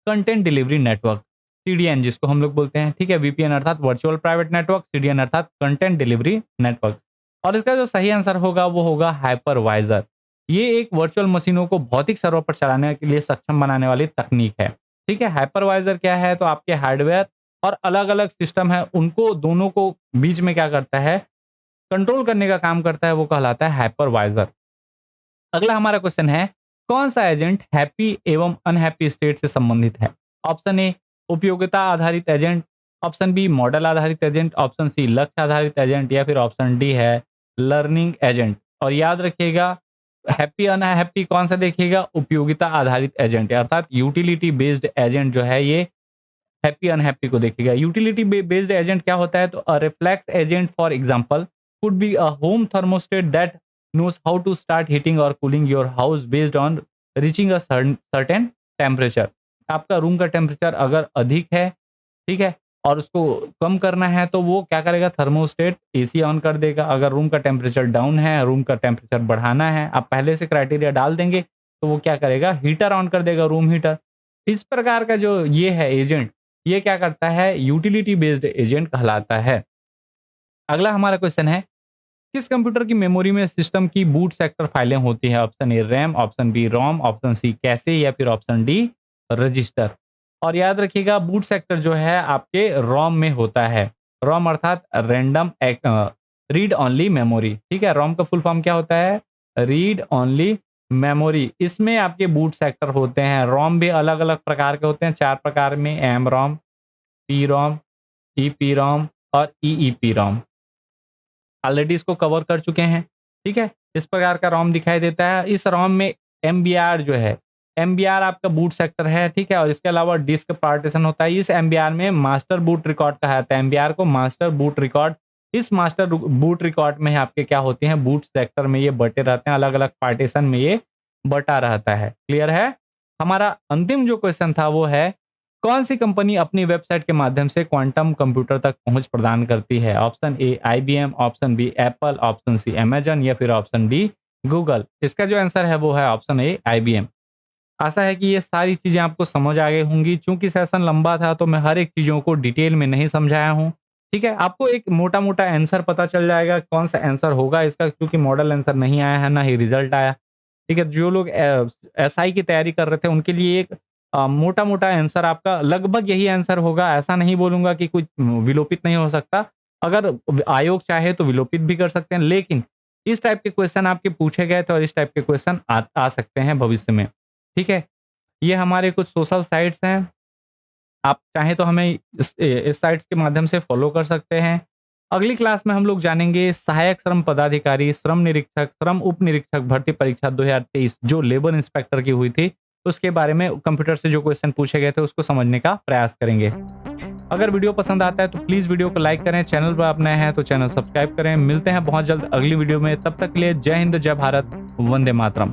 कंटेंट डिलीवरी नेटवर्क, सीडीएन जिसको हम लोग बोलते हैं। ठीक है, वीपीएन अर्थात वर्चुअल प्राइवेट नेटवर्क, सीडीएन अर्थात कंटेंट डिलीवरी नेटवर्क। और इसका जो सही आंसर होगा वो होगा हाइपरवाइजर। ये एक वर्चुअल मशीनों को भौतिक सर्वर पर चलाने के लिए सक्षम बनाने वाली तकनीक है। ठीक है, हाइपरवाइजर क्या है? तो आपके हार्डवेयर और अलग-अलग सिस्टम है, उनको दोनों को बीच में क्या करता है? कंट्रोल करने का काम करता है, वो कहलाता है हाइपरवाइजर। अगला हमारा क्वेश्चन है, कौन सा एजेंट हैप्पी एवं अनहैप्पी स्टेट से संबंधित है? ऑप्शन ए उपयोगिता आधारित एजेंट, ऑप्शन बी मॉडल आधारित एजेंट, ऑप्शन सी लक्ष्य आधारित एजेंट या फिर ऑप्शन डी है लर्निंग एजेंट। और याद रखिएगा, हैप्पी अनहैप्पी कौन सा देखिएगा? उपयोगिता आधारित एजेंट अर्थात यूटिलिटी बेस्ड एजेंट जो है ये हैप्पी अनहैप्पी को देखिएगा। यूटिलिटी बेस्ड एजेंट क्या होता है? तो a reflex agent for example could be a home thermostat that knows how to start heating or cooling your house based on reaching a certain temperature। आपका room का temperature अगर अधिक है, ठीक है, और उसको कम करना है तो वो क्या करेगा? थर्मोस्टेट एसी ऑन कर देगा। अगर रूम का टेम्परेचर डाउन है, रूम का टेम्परेचर बढ़ाना है, आप पहले से क्राइटेरिया डाल देंगे तो वो क्या करेगा? हीटर ऑन कर देगा, रूम हीटर। इस प्रकार का जो ये है एजेंट, ये क्या करता है? यूटिलिटी बेस्ड एजेंट कहलाता है। अगला हमारा क्वेश्चन है, किस कंप्यूटर की मेमोरी में सिस्टम की बूट सेक्टर फाइलें होती हैं? Option A RAM, option B ROM, option C cache या फिर ऑप्शन डी रजिस्टर। और याद रखिएगा, बूट सेक्टर जो है आपके रोम में होता है। रोम अर्थात रैंडम रीड ओनली मेमोरी। ठीक है, रोम का फुल फॉर्म क्या होता है? Read only memory. इसमें आपके बूट सेक्टर होते हैं। रोम भी अलग अलग प्रकार के होते हैं, 4 प्रकार में, M ROM, P ROM, E P ROM और ई पी रोम। ऑलरेडी इसको कवर कर चुके हैं। ठीक है, इस प्रकार का रोम दिखाई देता है। इस रोम में एमबीआर जो है, एमबीआर आपका बूट सेक्टर है। ठीक है, और इसके अलावा डिस्क पार्टीशन होता है। इस एमबीआर में मास्टर बूट रिकॉर्ड कहा जाता है। एमबीआर को मास्टर बूट रिकॉर्ड। इस मास्टर बूट रिकॉर्ड में आपके क्या होते हैं? बूट सेक्टर में ये बटे रहते हैं, अलग अलग पार्टीशन में ये बटा रहता है। क्लियर है? हमारा अंतिम जो क्वेश्चन था वो है, कौन सी कंपनी अपनी वेबसाइट के माध्यम से क्वांटम कंप्यूटर तक पहुंच प्रदान करती है? Option A IBM, option B Apple, option C Amazon या फिर ऑप्शन डी गूगल। इसका जो आंसर है वो है ऑप्शन ए आईबीएम। आशा है कि ये सारी चीजें आपको समझ आ गई होंगी। चूंकि सेशन लंबा था तो मैं हर एक चीजों को डिटेल में नहीं समझाया हूँ। ठीक है, आपको एक मोटा मोटा आंसर पता चल जाएगा कौन सा आंसर होगा इसका, क्योंकि मॉडल आंसर नहीं आया है, ना ही रिजल्ट आया। ठीक है, जो लोग एसआई की तैयारी कर रहे थे उनके लिए एक मोटा-मोटा आंसर आपका लगभग यही आंसर होगा। ऐसा नहीं बोलूँगा कि कुछ विलोपित नहीं हो सकता। अगर आयोग चाहे तो विलोपित भी कर सकते हैं, लेकिन इस टाइप के क्वेश्चन आपके पूछे गए थे और इस टाइप के क्वेश्चन आ सकते हैं भविष्य में। ठीक है? ये हमारे कुछ सोशल साइट्स हैं। आप चाहें तो हमें इस साइट्स के माध्यम से फॉलो कर सकते हैं। अगली क्लास में हम लोग जानेंगे सहायक श्रम पदाधिकारी, श्रम निरीक्षक, श्रम उप निरीक्षक भर्ती परीक्षा 2023 जो लेबर इंस्पेक्टर की हुई थी, उसके बारे में कंप्यूटर से जो क्वेश्चन पूछे गए थे उसको समझने का प्रयास करेंगे। अगर वीडियो पसंद आता है तो प्लीज़ वीडियो को लाइक करें, चैनल पर आप नए हैं तो चैनल सब्सक्राइब करें। मिलते हैं बहुत जल्द अगली वीडियो में, तब तक के लिए जय हिंद, जय भारत, वंदे मातरम।